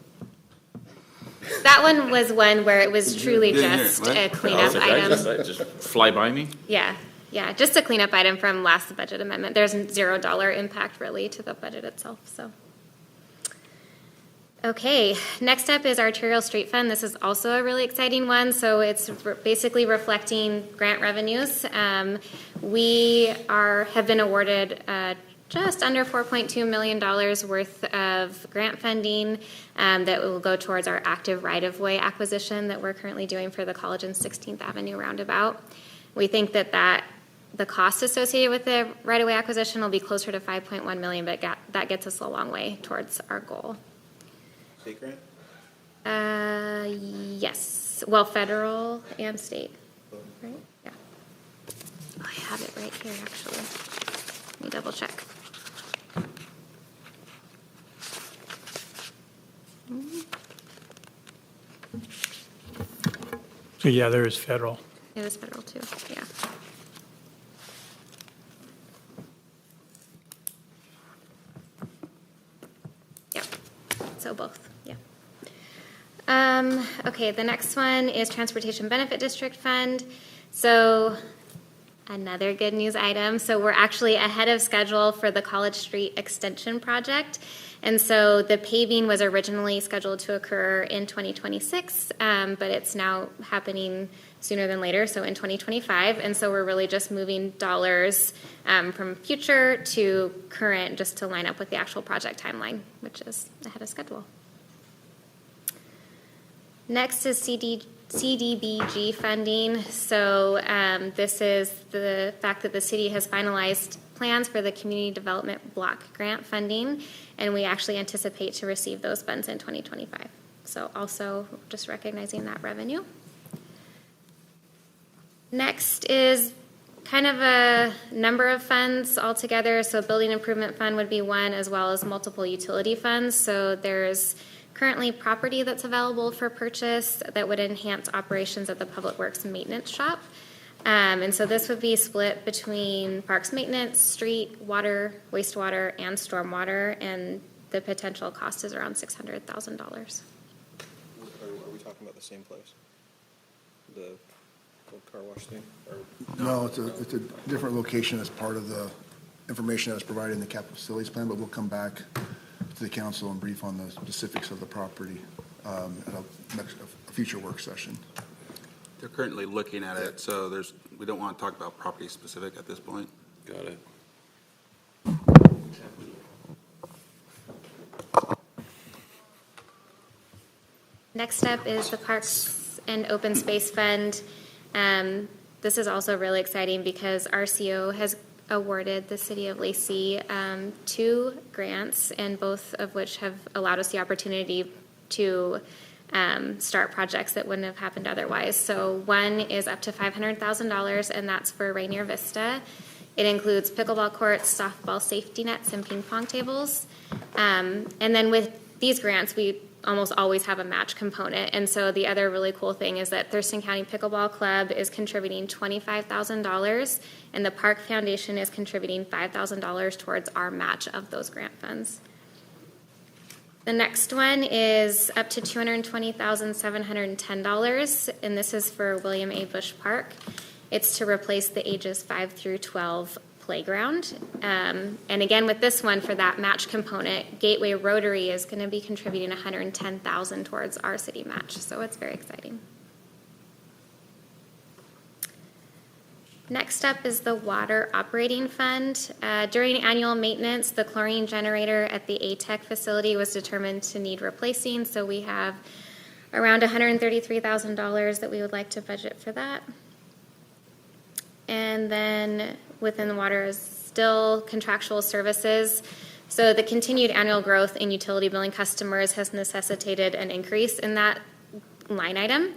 That one was one where it was truly Didn't hear it. just What? a cleanup item. Just fly by me? Yeah, just a cleanup item from last budget amendment. There's $0 impact really to the budget itself, so. Okay, next up is Arterial Street Fund. This is also a really exciting one. So it's basically reflecting grant revenues. We have been awarded just under $4.2 million worth of grant funding that will go towards our active right-of-way acquisition that we're currently doing for the College and 16th Avenue roundabout. We think that the cost associated with the right-of-way acquisition will be closer to $5.1 million, but that gets us a long way towards our goal. State grant? Yes. Well, federal and state. Right? Yeah. Oh, I have it right here, actually. Let me double check. So yeah, there is federal. It is federal too, yeah. Yep. So both, yeah. Okay, the next one is Transportation Benefit District Fund. So another good news item. So we're actually ahead of schedule for the College Street Extension project. And so the paving was originally scheduled to occur in 2026, but it's now happening sooner than later, so in 2025. And so we're really just moving dollars from future to current just to line up with the actual project timeline, which is ahead of schedule. Next is CDBG funding. So this is the fact that the city has finalized plans for the Community Development Block Grant funding, and we actually anticipate to receive those funds in 2025. So also just recognizing that revenue. Next is kind of a number of funds altogether. So Building Improvement Fund would be one, as well as multiple utility funds. So there's currently property that's available for purchase that would enhance operations at the Public Works Maintenance Shop. And so this would be split between parks maintenance, street, water, wastewater, and stormwater, and the potential cost is around $600,000. Are we talking about the same place? The old car wash thing? No, it's a different location as part of the information that was provided in the capital facilities plan, but we'll come back to the council and brief on the specifics of the property at a future work session. They're currently looking at it, so we don't want to talk about property specific at this point. Got it. Next up is the Parks and Open Space Fund. This is also really exciting because RCO has awarded the city of Lacey 2 grants, and both of which have allowed us the opportunity to start projects that wouldn't have happened otherwise. So one is up to $500,000, and that's for Rainier Vista. It includes pickleball courts, softball safety nets, and ping pong tables. And then with these grants, we almost always have a match component. And so the other really cool thing is that Thurston County Pickleball Club is contributing $25,000, and the Park Foundation is contributing $5,000 towards our match of those grant funds. The next one is up to $220,710, and this is for William A. Bush Park. It's to replace the ages 5 through 12 playground. And again, with this one, for that match component, Gateway Rotary is going to be contributing $110,000 towards our city match, so it's very exciting. Next up is the water operating fund. During annual maintenance, the chlorine generator at the ATEC facility was determined to need replacing, so we have around $133,000 that we would like to budget for that. And then within the water is still contractual services. So the continued annual growth in utility billing customers has necessitated an increase in that line item.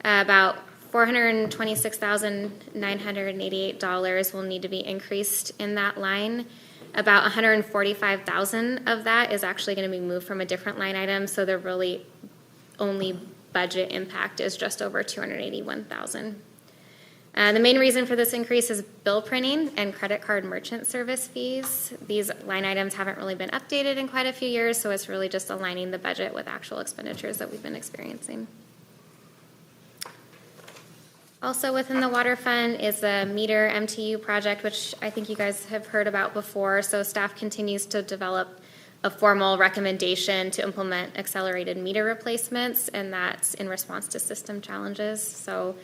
About $426,988 will need to be increased in that line. About $145,000 of that is actually going to be moved from a different line item, so the really only budget impact is just over $281,000. The main reason for this increase is bill printing and credit card merchant service fees. These line items haven't really been updated in quite a few years, so it's really just aligning the budget with actual expenditures that we've been experiencing. Also within the water fund is the meter MTU project, which I think you guys have heard about before. So staff continues to develop a formal recommendation to implement accelerated meter replacements, and that's in response to system challenges. So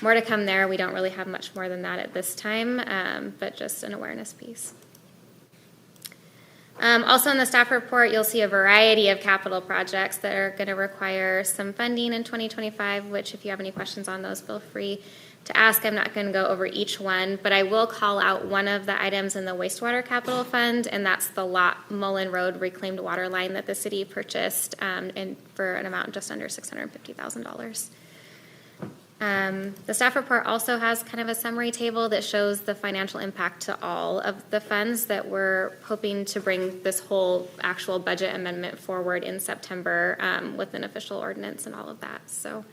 more to come there. We don't really have much more than that at this time, but just an awareness piece. Also in the staff report, you'll see a variety of capital projects that are going to require some funding in 2025, which if you have any questions on those, feel free to ask. I'm not going to go over each one, but I will call out one of the items in the wastewater capital fund, and that's the Lot Mullen Road reclaimed water line that the city purchased and for an amount just under $650,000. The staff report also has kind of a summary table that shows the financial impact to all of the funds that we're hoping to bring this whole actual budget amendment forward in September with an official ordinance and all of that. So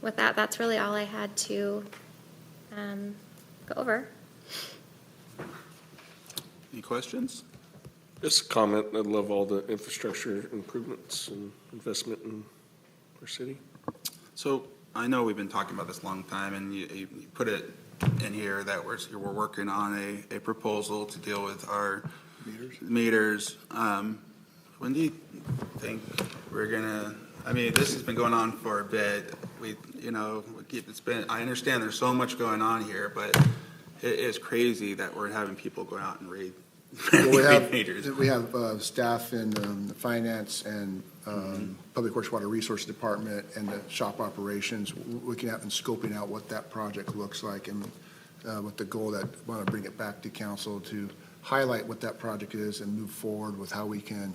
with that, that's really all I had to go over. Any questions? Just a comment, I love all the infrastructure improvements and investment in our city. So I know we've been talking about this a long time, and you put it in here that we're working on a proposal to deal with our meters. When do you think we're gonna? I mean, this has been going on for a bit. I understand there's so much going on here, but it is crazy that we're having people go out and raid. Meters. We have staff in the finance and Public Works Water Resources Department and the shop operations looking at and scoping out what that project looks like, and with the goal that we want to bring it back to council to highlight what that project is and move forward with how we can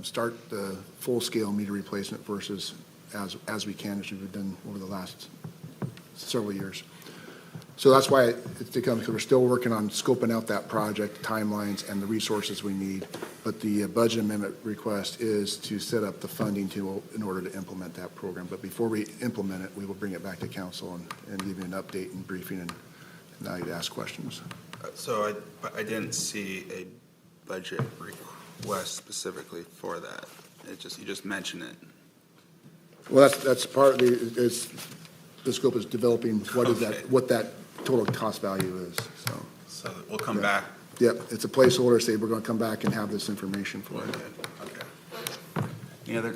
start the full-scale meter replacement versus as we can, as we've done over the last several years. So that's why it's to come, because we're still working on scoping out that project, timelines, and the resources we need. But the budget amendment request is to set up the funding in order to implement that program. But before we implement it, we will bring it back to council and give you an update and briefing, and now you'd ask questions. So I didn't see a budget request specifically for that. You just mentioned it. Well, that's part of the scope is developing what that total cost value is. So we'll come back. Yep, it's a placeholder. Say we're going to come back and have this information for you. Okay.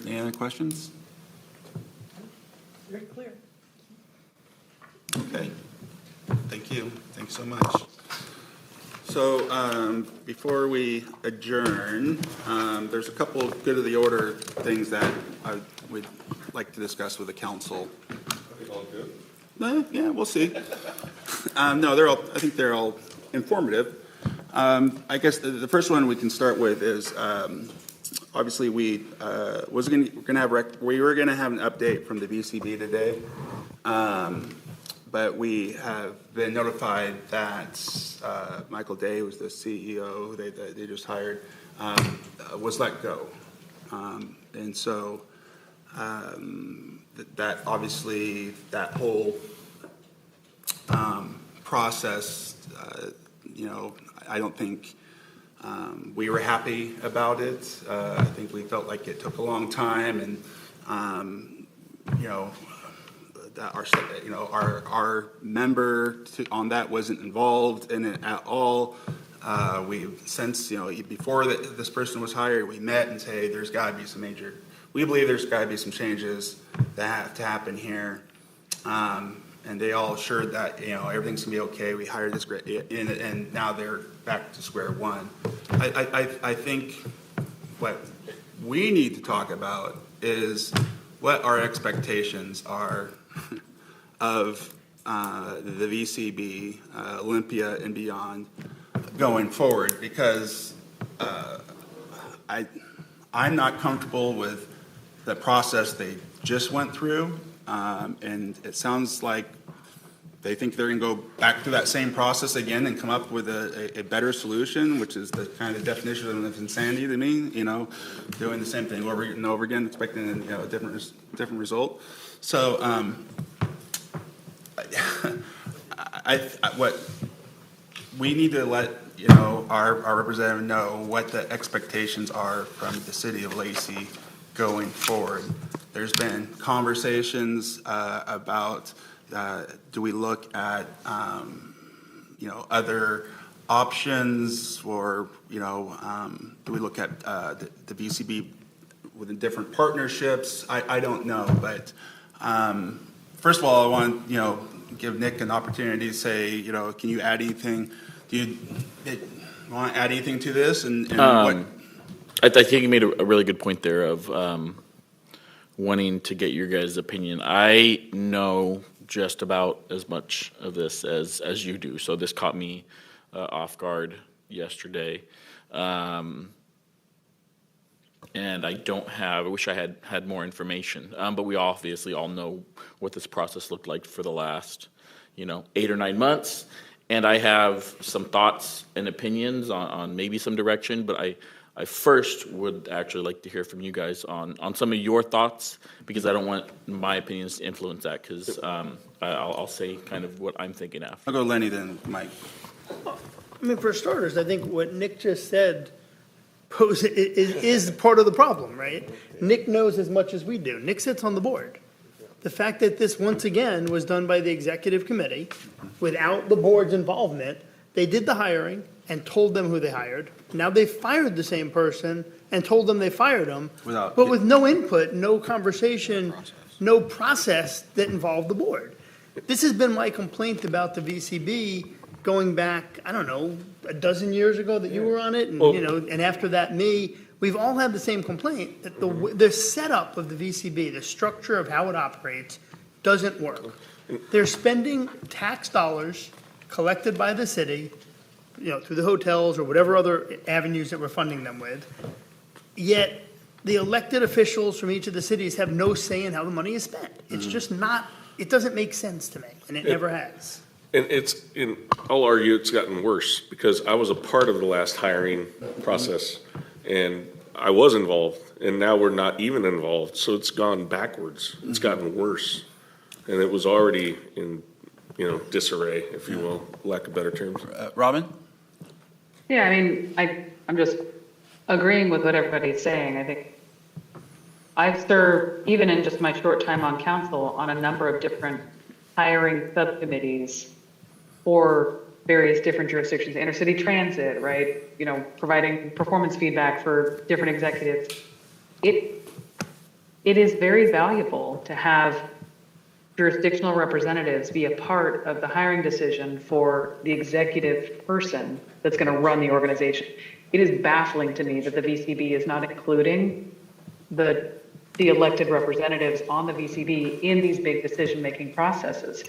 Any other questions? Very clear. Okay. Thank you. Thanks so much. So before we adjourn, there's a couple of good of the order things that I would like to discuss with the council. I think all good. Yeah, we'll see. No, I think they're all informative. I guess the first one we can start with is obviously we were going to have an update from the VCB today, but we have been notified that Michael Day, who's the CEO they just hired, was let go, and so. That obviously that whole process, I don't think we were happy about it. I think we felt like it took a long time, and that our member on that wasn't involved in it at all. Since before this person was hired, we met and say there's got to be some major. We believe there's got to be some changes that have to happen here. and they all assured that, everything's gonna be okay, we hired this great, and now they're back to square one. I think what we need to talk about is what our expectations are of the VCB, Olympia and beyond going forward, because I'm not comfortable with the process they just went through, and it sounds like they think they're going to go back through that same process again and come up with a better solution, which is the kind of definition of insanity to me. Doing the same thing over and over again, expecting a different result. So, what we need to let our representative know what the expectations are from the city of Lacey going forward. There's been conversations about do we look at other options, or do we look at the VCB within different partnerships? I don't know, but first of all, I want give Nick an opportunity to say, can you add anything? Do you want to add anything to this? And what? I think you made a really good point there of wanting to get your guys' opinion. I know just about as much of this as you do, so this caught me off guard yesterday. And I wish I had more information, but we obviously all know what this process looked like for the last 8 or 9 months, and I have some thoughts and opinions on maybe some direction, but I first would actually like to hear from you guys on some of your thoughts, because I don't want my opinions to influence that, because I'll say kind of what I'm thinking after. I'll go Lenny, then Mike. For starters, I think what Nick just said is part of the problem, right? Nick knows as much as we do. Nick sits on the board. The fact that this, once again, was done by the executive committee without the board's involvement, they did the hiring and told them who they hired. Now they fired the same person and told them they fired them, but with no input, no conversation, no process that involved the board. This has been my complaint about the VCB going back, I don't know, a dozen years ago that you were on it, and and after that me. We've all had the same complaint that the setup of the VCB, the structure of how it operates, doesn't work. They're spending tax dollars collected by the city, through the hotels or whatever other avenues that we're funding them with. Yet the elected officials from each of the cities have no say in how the money is spent. It's just not. It doesn't make sense to me, and it never has. And I'll argue it's gotten worse, because I was a part of the last hiring process, and I was involved, and now we're not even involved. So it's gone backwards. It's gotten worse, and it was already in, disarray, if you will, lack of better terms. Robin? Yeah, I'm just agreeing with what everybody's saying. I think I've served, even in just my short time on council, on a number of different hiring subcommittees for various different jurisdictions, intercity transit, right? Providing performance feedback for different executives. It is very valuable to have jurisdictional representatives be a part of the hiring decision for the executive person that's going to run the organization. It is baffling to me that the VCB is not including the elected representatives on the VCB in these big decision-making processes.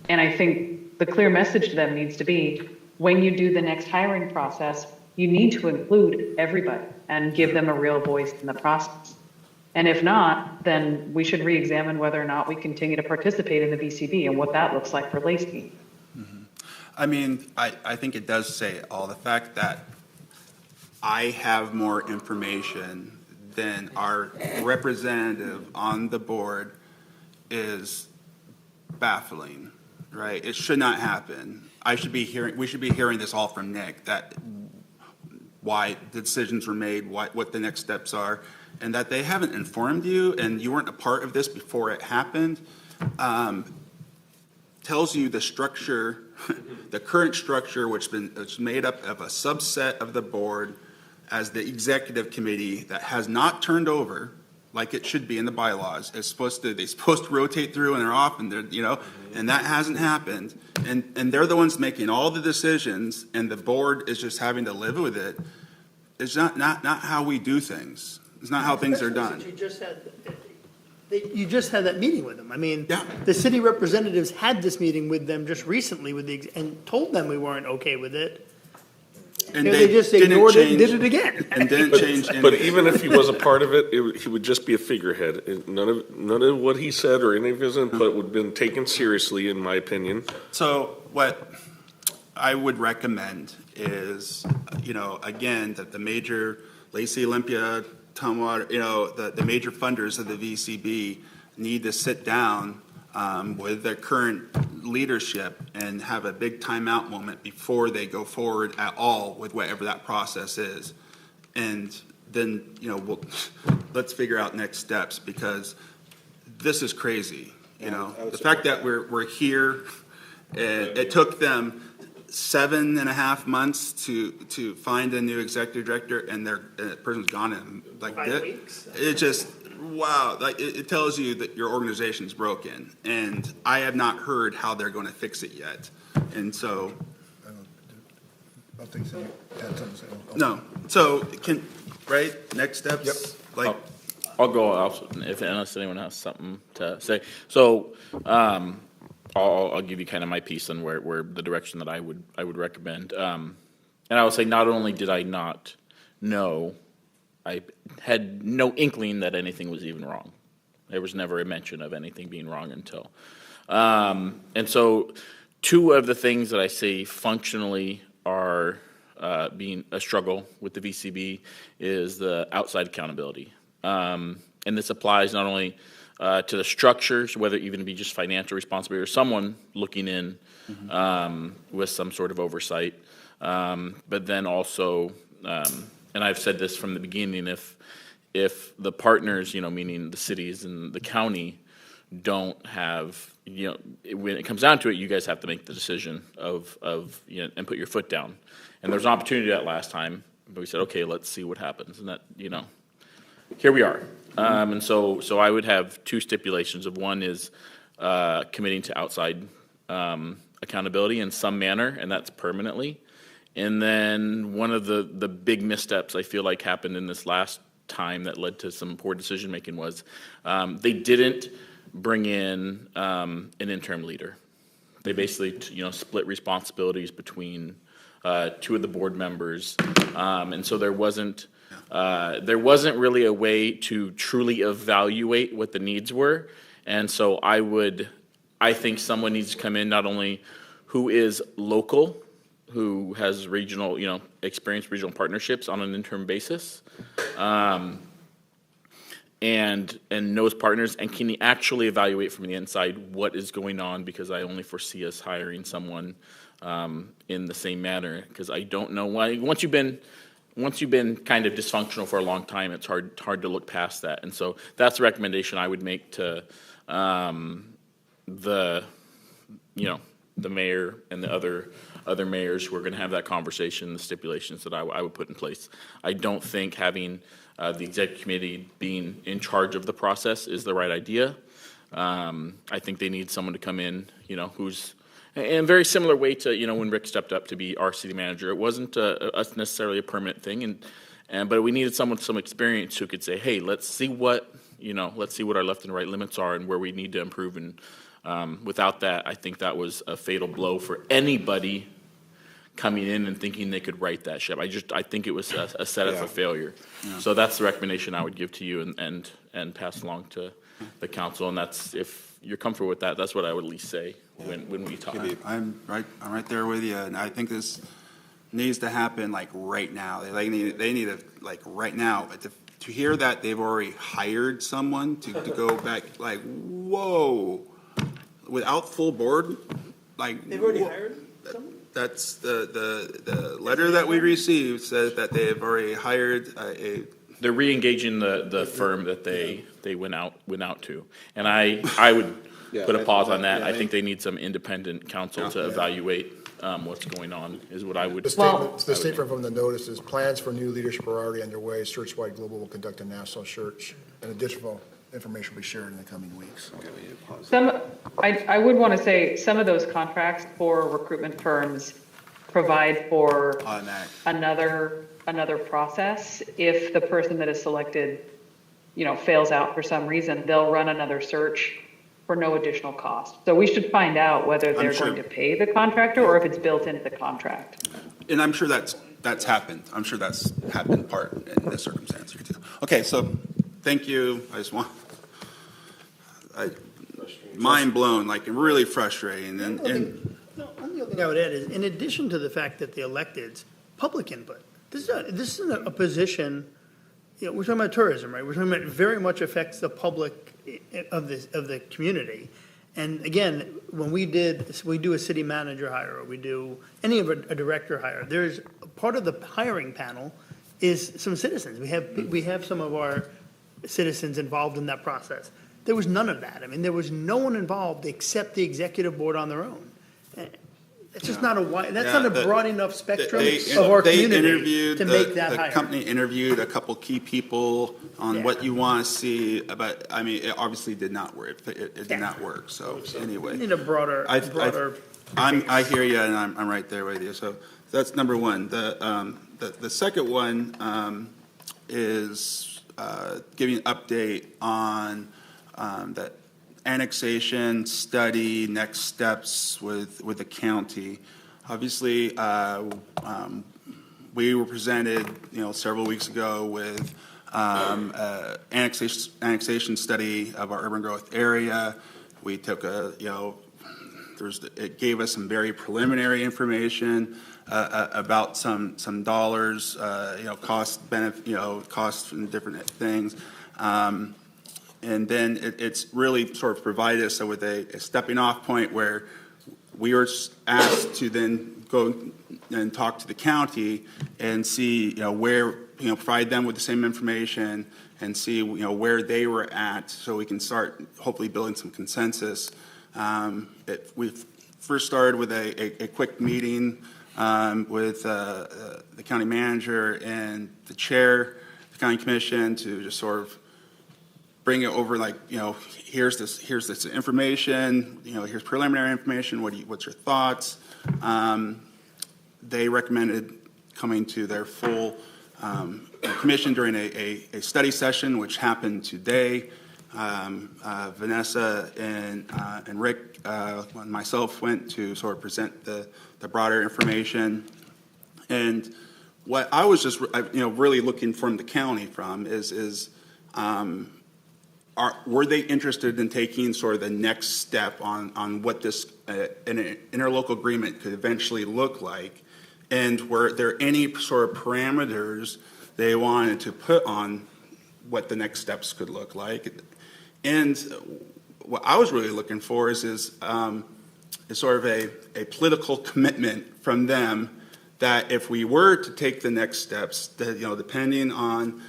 And I think the clear message to them needs to be, when you do the next hiring process, you need to include everybody and give them a real voice in the process. And if not, then we should re-examine whether or not we continue to participate in the VCB and what that looks like for Lacey. Mm-hmm. I think it does say it all. The fact that I have more information than our representative on the board is baffling, right? It should not happen. We should be hearing this all from Nick, that why the decisions were made, what the next steps are, and that they haven't informed you and you weren't a part of this before it happened, tells you the structure, the current structure, which is made up of a subset of the board as the executive committee that has not turned over like it should be in the bylaws. They're supposed to rotate through and they're off and they're, and that hasn't happened. And they're the ones making all the decisions and the board is just having to live with it. It's not how we do things. It's not how things are done. You just had that meeting with them. I mean, Yeah. the city representatives had this meeting with them just recently and told them we weren't okay with it. And They just didn't ignored it and change- did it again. And didn't change But anything. even if he was a part of it, he would just be a figurehead. None of what he said or any of his input would have been taken seriously, in my opinion. So what I would recommend is, again, that the major Lacey, Olympia, Tumwater, the major funders of the VCB need to sit down with their current leadership and have a big timeout moment before they go forward at all with whatever that process is. And then, let's figure out next steps, because this is crazy. The fact that we're here, and it took them 7.5 months to find a new executive director, and their person's gone in 5 weeks. It just, wow, it tells you that your organization's broken, and I have not heard how they're going to fix it yet. And so, I think so. Had something to say. no, so next steps? Yep. I'll go out unless anyone has something to say. So, I'll give you kind of my piece on where the direction that I would recommend. And I would say not only did I not know, I had no inkling that anything was even wrong. There was never a mention of anything being wrong until. And so 2 of the things that I say functionally are being a struggle with the VCB is the outside accountability. And this applies not only to the structures, whether it even be just financial responsibility or someone looking in with some sort of oversight. But then also, and I've said this from the beginning, if the partners, meaning the cities and the county, don't have, when it comes down to it, you guys have to make the decision of and put your foot down. And there's an opportunity to that last time, but we said, okay, let's see what happens. And that, here we are. And so I would have 2 stipulations. Of one is committing to outside accountability in some manner, and that's permanently. And then one of the big missteps I feel like happened in this last time that led to some poor decision making was they didn't bring in an interim leader. They basically split responsibilities between 2 of the board members, and so there wasn't really a way to truly evaluate what the needs were. And so I think someone needs to come in not only who is local, who has regional, experienced regional partnerships on an interim basis, and knows partners and can actually evaluate from the inside what is going on, because I only foresee us hiring someone in the same manner, because I don't know why. Once you've been kind of dysfunctional for a long time, it's hard to look past that. And so that's the recommendation I would make to the mayor and the other mayors who are going to have that conversation, the stipulations that I would put in place. I don't think having the executive committee being in charge of the process is the right idea. I think they need someone to come in, who's in a very similar way to, when Rick stepped up to be our city manager. It wasn't necessarily a permanent thing, but we needed someone with some experience who could say, hey, let's see what our left and right limits are and where we need to improve. And without that, I think that was a fatal blow for anybody coming in and thinking they could right that ship. I think it was a setup for failure. Yeah. So that's the recommendation I would give to you and pass along to the council. And that's, if you're comfortable with that, that's what I would at least say when we talk. I'm right there with you, and I think this needs to happen right now. They need to right now. To hear that they've already hired someone to go back, whoa, without full board, They've already hired someone? That's the letter that we received says that they have already hired They're re-engaging the firm that they went out to, and I would put a pause on that. I think they need some independent counsel to evaluate what's going on, is what I would. The statement from the notice is plans for new leadership are already underway. Searchwide Global will conduct a national search, and additional information will be shared in the coming weeks. I would want to say some of those contracts for recruitment firms provide for another process. If the person that is selected, fails out for some reason, they'll run another search for no additional cost. So we should find out whether they're going to pay the contractor or if it's built into the contract. And I'm sure that's happened. I'm sure that's happened part in this circumstance here too. Okay, so thank you. I just want, mind blown, like really frustrating. The only other thing I would add is, in addition to the fact that the electeds, public input. This isn't a position. We're talking about tourism, right? We're talking about it very much affects the public of the community. And again, when we do a city manager hire, or we do any of a director hire, there's part of the hiring panel is some citizens. We have some of our citizens involved in that process. There was none of that. I mean, there was no one involved except the executive board on their own. It's just not not a broad enough spectrum of our community to make that hire. The company interviewed a couple key people on what you want to see, but I mean, it obviously did not work. It did not work. So anyway, We need a broader. I hear you, and I'm right there with you. So that's number one. The second one is giving an update on the annexation study, next steps with the county. Obviously, we were presented, several weeks ago with annexation study of our urban growth area. We took it gave us some very preliminary information about some dollars, cost benefit, costs and different things. And then it's really sort of provided us with a stepping off point where we were asked to then go and talk to the county and see, where, provide them with the same information and see, where they were at so we can start hopefully building some consensus. We first started with a quick meeting with the county manager and the chair of the county commission to just sort of bring it over, here's this information, here's preliminary information, what's your thoughts? They recommended coming to their full commission during a study session, which happened today. Vanessa and Rick and myself went to sort of present the broader information. And what I was just, really looking from the county is were they interested in taking sort of the next step on what this an interlocal agreement could eventually look like? And were there any sort of parameters they wanted to put on what the next steps could look like? And what I was really looking for is sort of a political commitment from them that if we were to take the next steps, that, depending on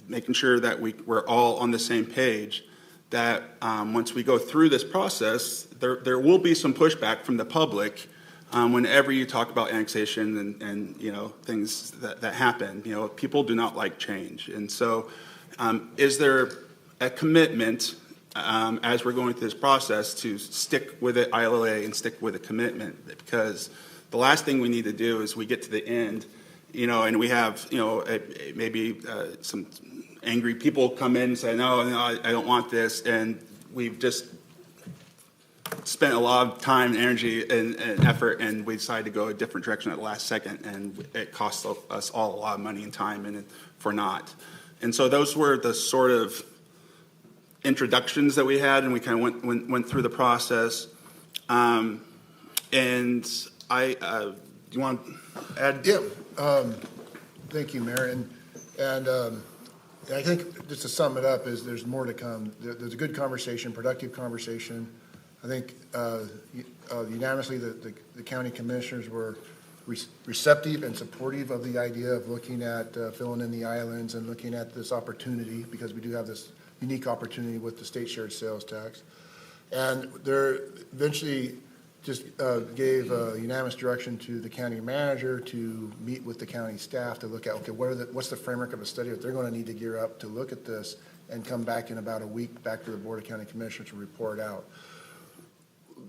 making sure that we're all on the same page, that once we go through this process, there will be some pushback from the public whenever you talk about annexation and things that happen. People do not like change. And so is there a commitment as we're going through this process to stick with it, ILA, and stick with a commitment? Because the last thing we need to do is we get to the end, and we have, maybe some angry people come in and say, no, I don't want this, and we've just spent a lot of time and energy and effort, and we decided to go a different direction at the last second, and it cost us all a lot of money and time and for naught. And so those were the sort of introductions that we had, and we kind of went through the process. And do you want to add? Yeah. Thank you, Mayor. And I think just to sum it up is there's more to come. There's a good conversation, productive conversation. I think unanimously the county commissioners were receptive and supportive of the idea of looking at filling in the islands and looking at this opportunity, because we do have this unique opportunity with the state shared sales tax. And there eventually just gave unanimous direction to the county manager to meet with the county staff to look at, okay, what's the framework of a study that they're going to need to gear up to look at this and come back in about a week back to the Board of County Commissioners to report out.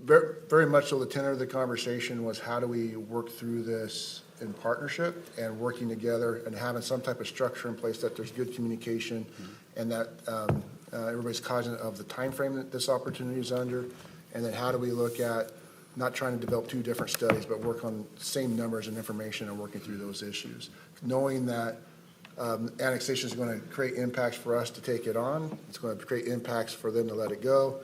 Very, very much so the tenor of the conversation was how do we work through this in partnership and working together and having some type of structure in place that there's good communication and that everybody's cognizant of the time frame that this opportunity is under, and then how do we look at not trying to develop two different studies, but work on the same numbers and information and working through those issues. Knowing that annexation is going to create impacts for us to take it on, it's going to create impacts for them to let it go,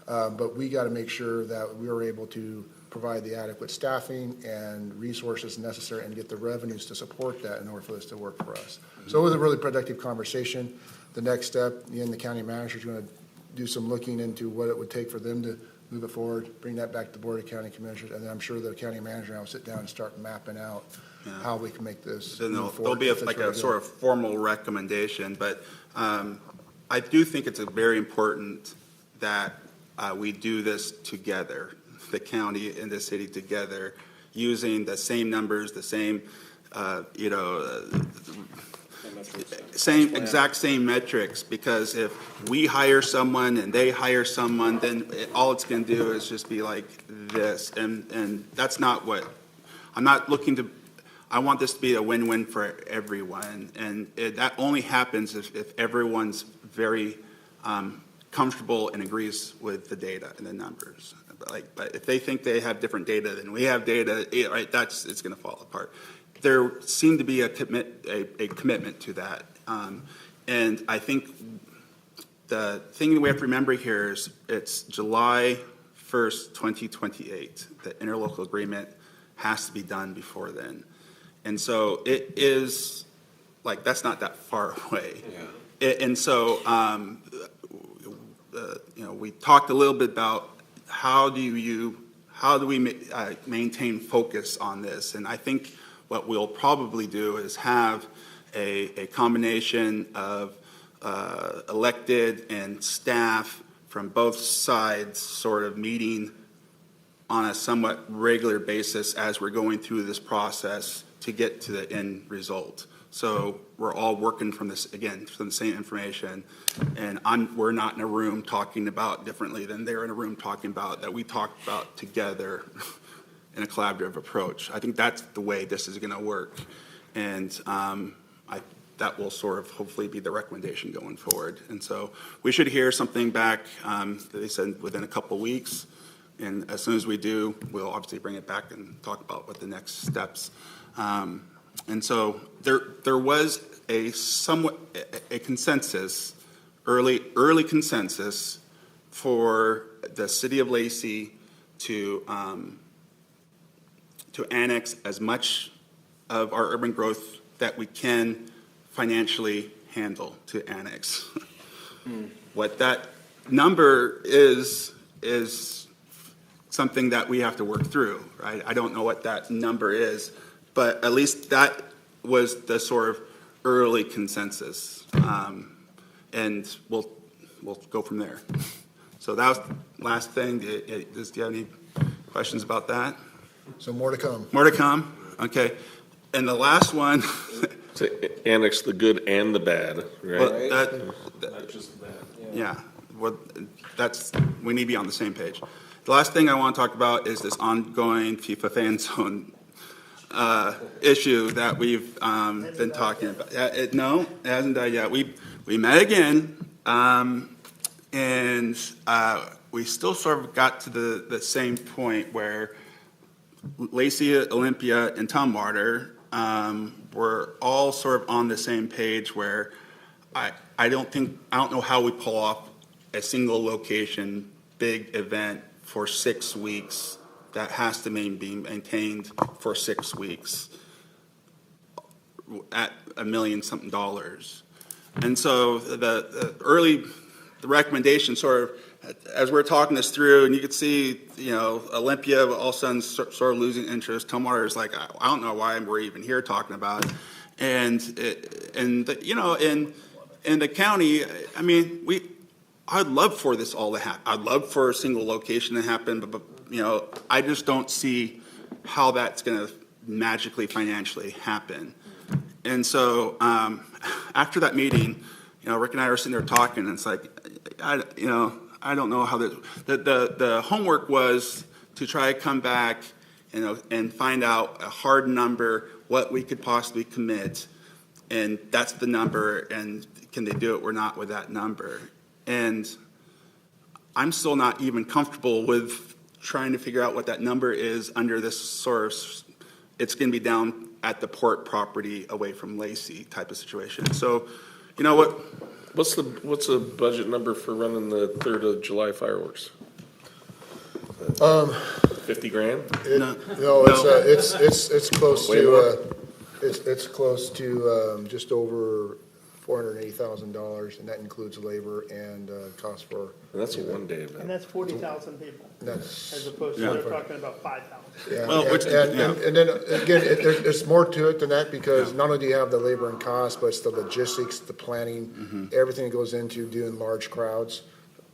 but we got to make sure that we are able to provide the adequate staffing and resources necessary and get the revenues to support that in order for this to work for us. So it was a really productive conversation. The next step, the county manager is going to do some looking into what it would take for them to move it forward, bring that back to the Board of County Commissioners, and then I'm sure the county manager and I will sit down and start mapping out how we can make this Then move there'll forward. be a sort of formal recommendation, but I do think it's very important that we do this together, the county and the city together, using the same numbers, the same, exact same metrics, because if we hire someone and they hire someone, then all it's going to do is just be like this, and that's not what, I'm not looking to, I want this to be a win-win for everyone, and that only happens if everyone's very comfortable and agrees with the data and the numbers. But if they think they have different data than we have data, right, it's going to fall apart. There seemed to be a commitment to that, and I think the thing that we have to remember here is it's July 1st, 2028. The interlocal agreement has to be done before then, and so it is like that's not that far away. Yeah. And so we talked a little bit about how do we maintain focus on this, and I think what we'll probably do is have a combination of elected and staff from both sides sort of meeting on a somewhat regular basis as we're going through this process to get to the end result. So we're all working from this, again, from the same information, and we're not in a room talking about differently than they're in a room talking about, that we talked about together in a collaborative approach. I think that's the way this is going to work, and that will sort of hopefully be the recommendation going forward. And so we should hear something back, they said within a couple of weeks, and as soon as we do, we'll obviously bring it back and talk about what the next steps. And so there was a consensus, early consensus for the city of Lacey to annex as much of our urban growth that we can financially handle to annex. What that number is something that we have to work through, right? I don't know what that number is, but at least that was the sort of early consensus, and we'll go from there. So that was the last thing. Do you have any questions about that? So more to come. More to come. Okay, and the last one. To annex the good and the bad, right? Well, Not just the bad. yeah. Well, we need to be on the same page. The last thing I want to talk about is this ongoing FIFA fan zone issue that we've been talking about. No, it hasn't died yet. We met again, and we still sort of got to the same point where Lacey, Olympia, and Tumwater were all sort of on the same page where I don't know how we pull off a single location big event for 6 weeks that has to be maintained for 6 weeks at $1 million something. And so the recommendation sort of, as we're talking this through, and you could see, Olympia all of a sudden sort of losing interest. Tumwater is like, I don't know why we're even here talking about it. In the county, I mean, I'd love for this all to happen. I'd love for a single location to happen, but I just don't see how that's going to magically financially happen. And so after that meeting, Rick and I are sitting there talking, and it's like, I don't know how the homework was to try to come back, and find out a hard number, what we could possibly commit, and that's the number, and can they do it or not with that number? And I'm still not even comfortable with trying to figure out what that number is under this sort of, it's going to be down at the port property away from Lacey type of situation. So, you know what? What's the budget number for running the 3rd of July fireworks? 50 grand? No, it's close Way to, it's close to just over $480,000, and that includes labor and cost for. And that's a one-day And event. that's 40,000 people, That's. as opposed to they're talking about 5,000. Yeah, Well, and then again, there's more to it than that, because not only do you have the labor and cost, but it's the logistics, the planning, everything that goes into doing large crowds,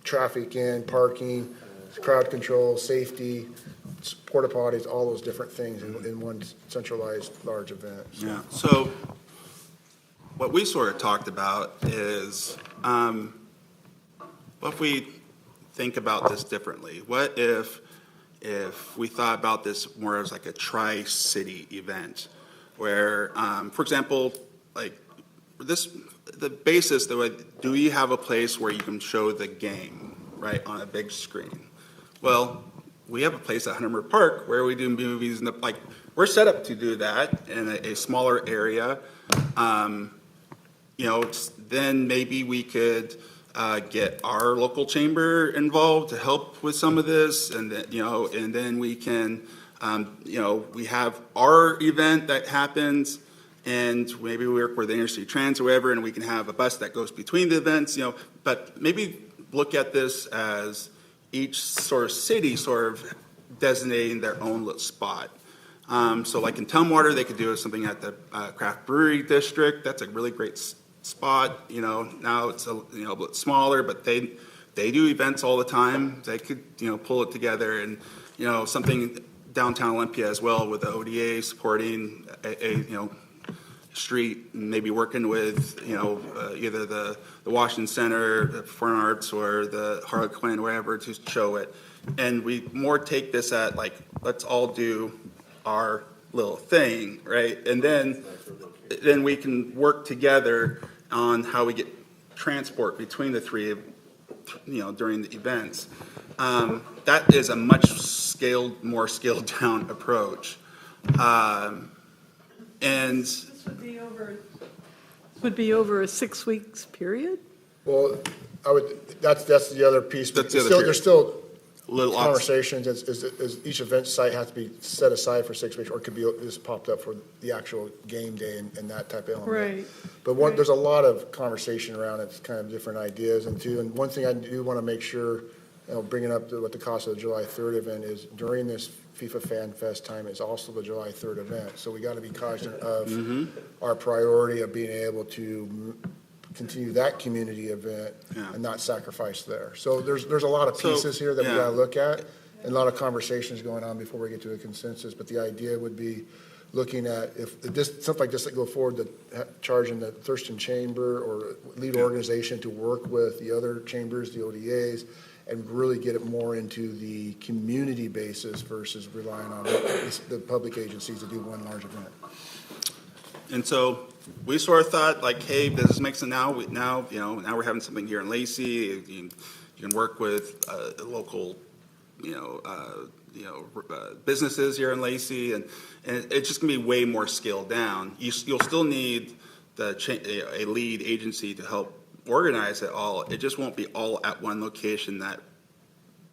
traffic in, parking, crowd control, safety, porta potties, all those different things in one centralized large event. Yeah, so what we sort of talked about is, what if we think about this differently? What if we thought about this more as like a tri-city event, where, for example, like the basis, do you have a place where you can show the game, right, on a big screen? Well, we have a place at Hunter Park where we do movies, and we're set up to do that in a smaller area. Then maybe we could get our local chamber involved to help with some of this, and then we can, we have our event that happens, and maybe we work with the Interstate Trans or whatever, and we can have a bus that goes between the events, but maybe look at this as each sort of city sort of designating their own little spot. So like in Tumwater, they could do something at the Craft Brewery District. That's a really great spot. Now it's a bit smaller, but they do events all the time. They could pull it together, and something downtown Olympia as well, with the ODA supporting a street, and maybe working with either the Washington Center, the Performing Arts, or the Harlequin, wherever, to show it. And we more take this at let's all do our little thing, right? And then we can work together on how we get transport between the three, during the events. That is a much more scaled down approach. And This would be over a 6 weeks period? Well, that's the other piece. That's the other tier. There's still Little conversations, is each event site has to be set aside for 6 weeks, or it could be just popped up for the actual game day and that type of element. Right. But there's a lot of conversation around it, kind of different ideas, and one thing I do want to make sure, bringing up what the cost of the July 3rd event is, during this FIFA Fan Fest time is also the July 3rd event. So we got to be cognizant of our priority of being able to continue that community event and not sacrifice there. So there's a lot of pieces here that we got to look at, and a lot of conversations going on before we get to a consensus. But the idea would be looking at if something like this that go forward, charging the Thurston Chamber or lead organization to work with the other chambers, the ODAs, and really get it more into the community basis versus relying on the public agencies to do one large event. And so we sort of thought, hey, business makes sense now. Now we're having something here in Lacey. You can work with local, businesses here in Lacey, and it's just gonna be way more scaled down. You'll still need a lead agency to help organize it all. It just won't be all at one location that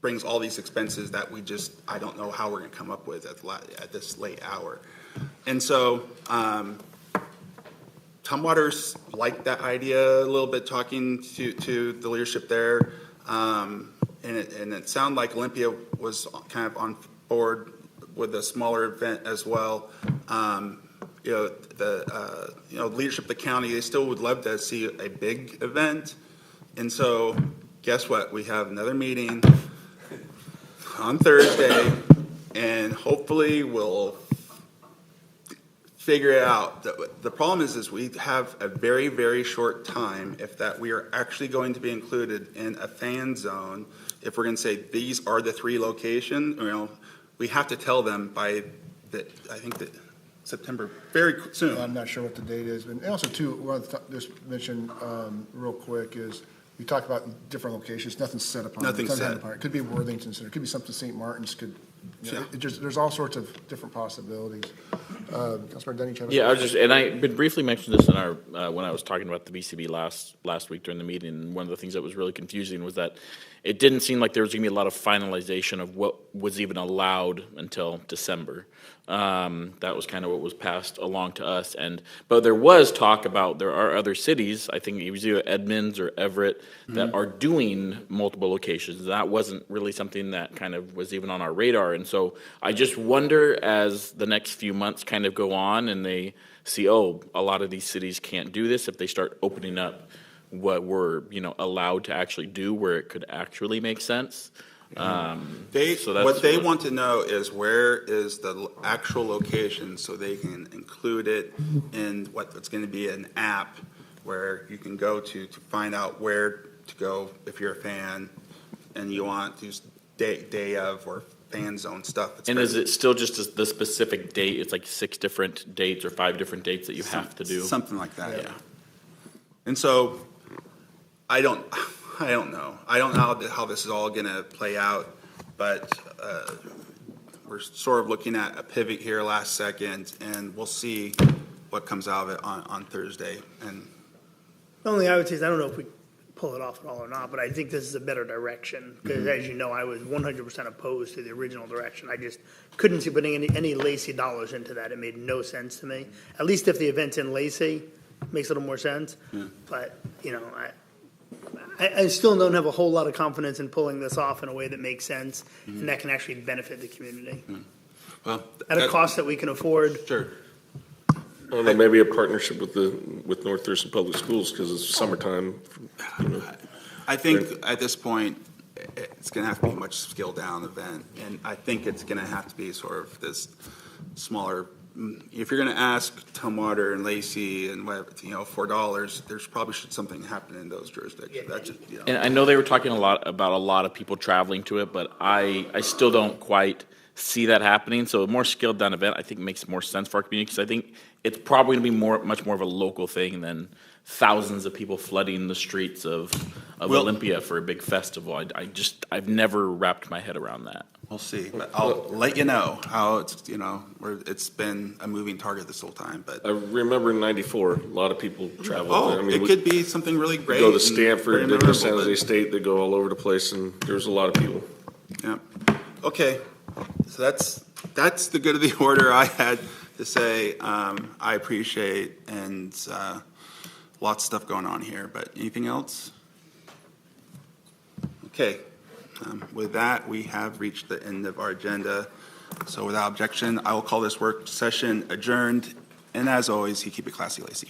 brings all these expenses that I don't know how we're gonna come up with at this late hour. And so, Tumwater's liked that idea a little bit, talking to the leadership there. And it sounded like Olympia was kind of on board with a smaller event as well. Leadership of the county, they still would love to see a big event. And so guess what? We have another meeting on Thursday, and hopefully we'll figure it out. The problem is we have a very, very short time if that we are actually going to be included in a fan zone. If we're going to say these are the 3 locations, we have to tell them by I think that September, very soon. I'm not sure what the date is. And also, too, one of the just mention real quick is we talk about different locations. Nothing's set upon. Nothing's set. It could be Worthington Center. It could be something St. Martin's. Yeah. There's all sorts of different possibilities. Councilmember Dunn, you have a Yeah, I was question? just, and I been briefly mentioned this in our, when I was talking about the BCB last week during the meeting, and one of the things that was really confusing was that it didn't seem like there was gonna be a lot of finalization of what was even allowed until December. That was kind of what was passed along to us, but there was talk about, there are other cities, I think it was either Edmonds or Everett, that are doing multiple locations. That wasn't really something that kind of was even on our radar, and so I just wonder as the next few months kind of go on and they see, oh, a lot of these cities can't do this, if they start opening up what we're, allowed to actually do where it could actually make sense. What they want to know is where is the actual location so they can include it in what's going to be an app where you can go to find out where to go if you're a fan and you want to day of or fan zone stuff. And is it still just the specific date? It's like 6 different dates or 5 different dates that you have to do? Something like that, Yeah. And so I don't know. I don't know how this is all going to play out, but we're sort of looking at a pivot here last second, and we'll see what comes out of it on Thursday. And The only I would say is I don't know if we pull it off at all or not, but I think this is a better direction. Because as you know, I was 100% opposed to the original direction. I just couldn't see putting any Lacey dollars into that. It made no sense to me. At least if the event's in Lacey, it makes a little more sense. But, I still don't have a whole lot of confidence in pulling this off in a way that makes sense and that can actually benefit the community. well, At a cost that we can afford. sure. I don't know, maybe a partnership with North Thurston Public Schools, because it's summertime, I think at this point, it's going to have to be a much scaled down event, and I think it's going to have to be sort of this smaller. If you're going to ask Tumwater and Lacey and whatever, $4, there's probably should something happen in those jurisdictions. That's just, And I know they were talking about a lot of people traveling to it, but I still don't quite see that happening. So a more scaled down event, I think, makes more sense for our community, because I think it's probably going to be much more of a local thing than thousands of people flooding the streets of Olympia for a big festival. I've never wrapped my head around that. We'll see, but I'll let you know how it's been a moving target this whole time. But I remember in '94, a lot of people traveled. It could be something really great. Go to and Stanford, very they go to memorable, San Jose but- State, they go all over the place, and there's a lot of people. Yeah. Okay. So that's the good of the order I had to say. I appreciate, and lots of stuff going on here. But anything else? Okay. With that, we have reached the end of our agenda. So without objection, I will call this work session adjourned. And as always, you keep it classy, Lacey.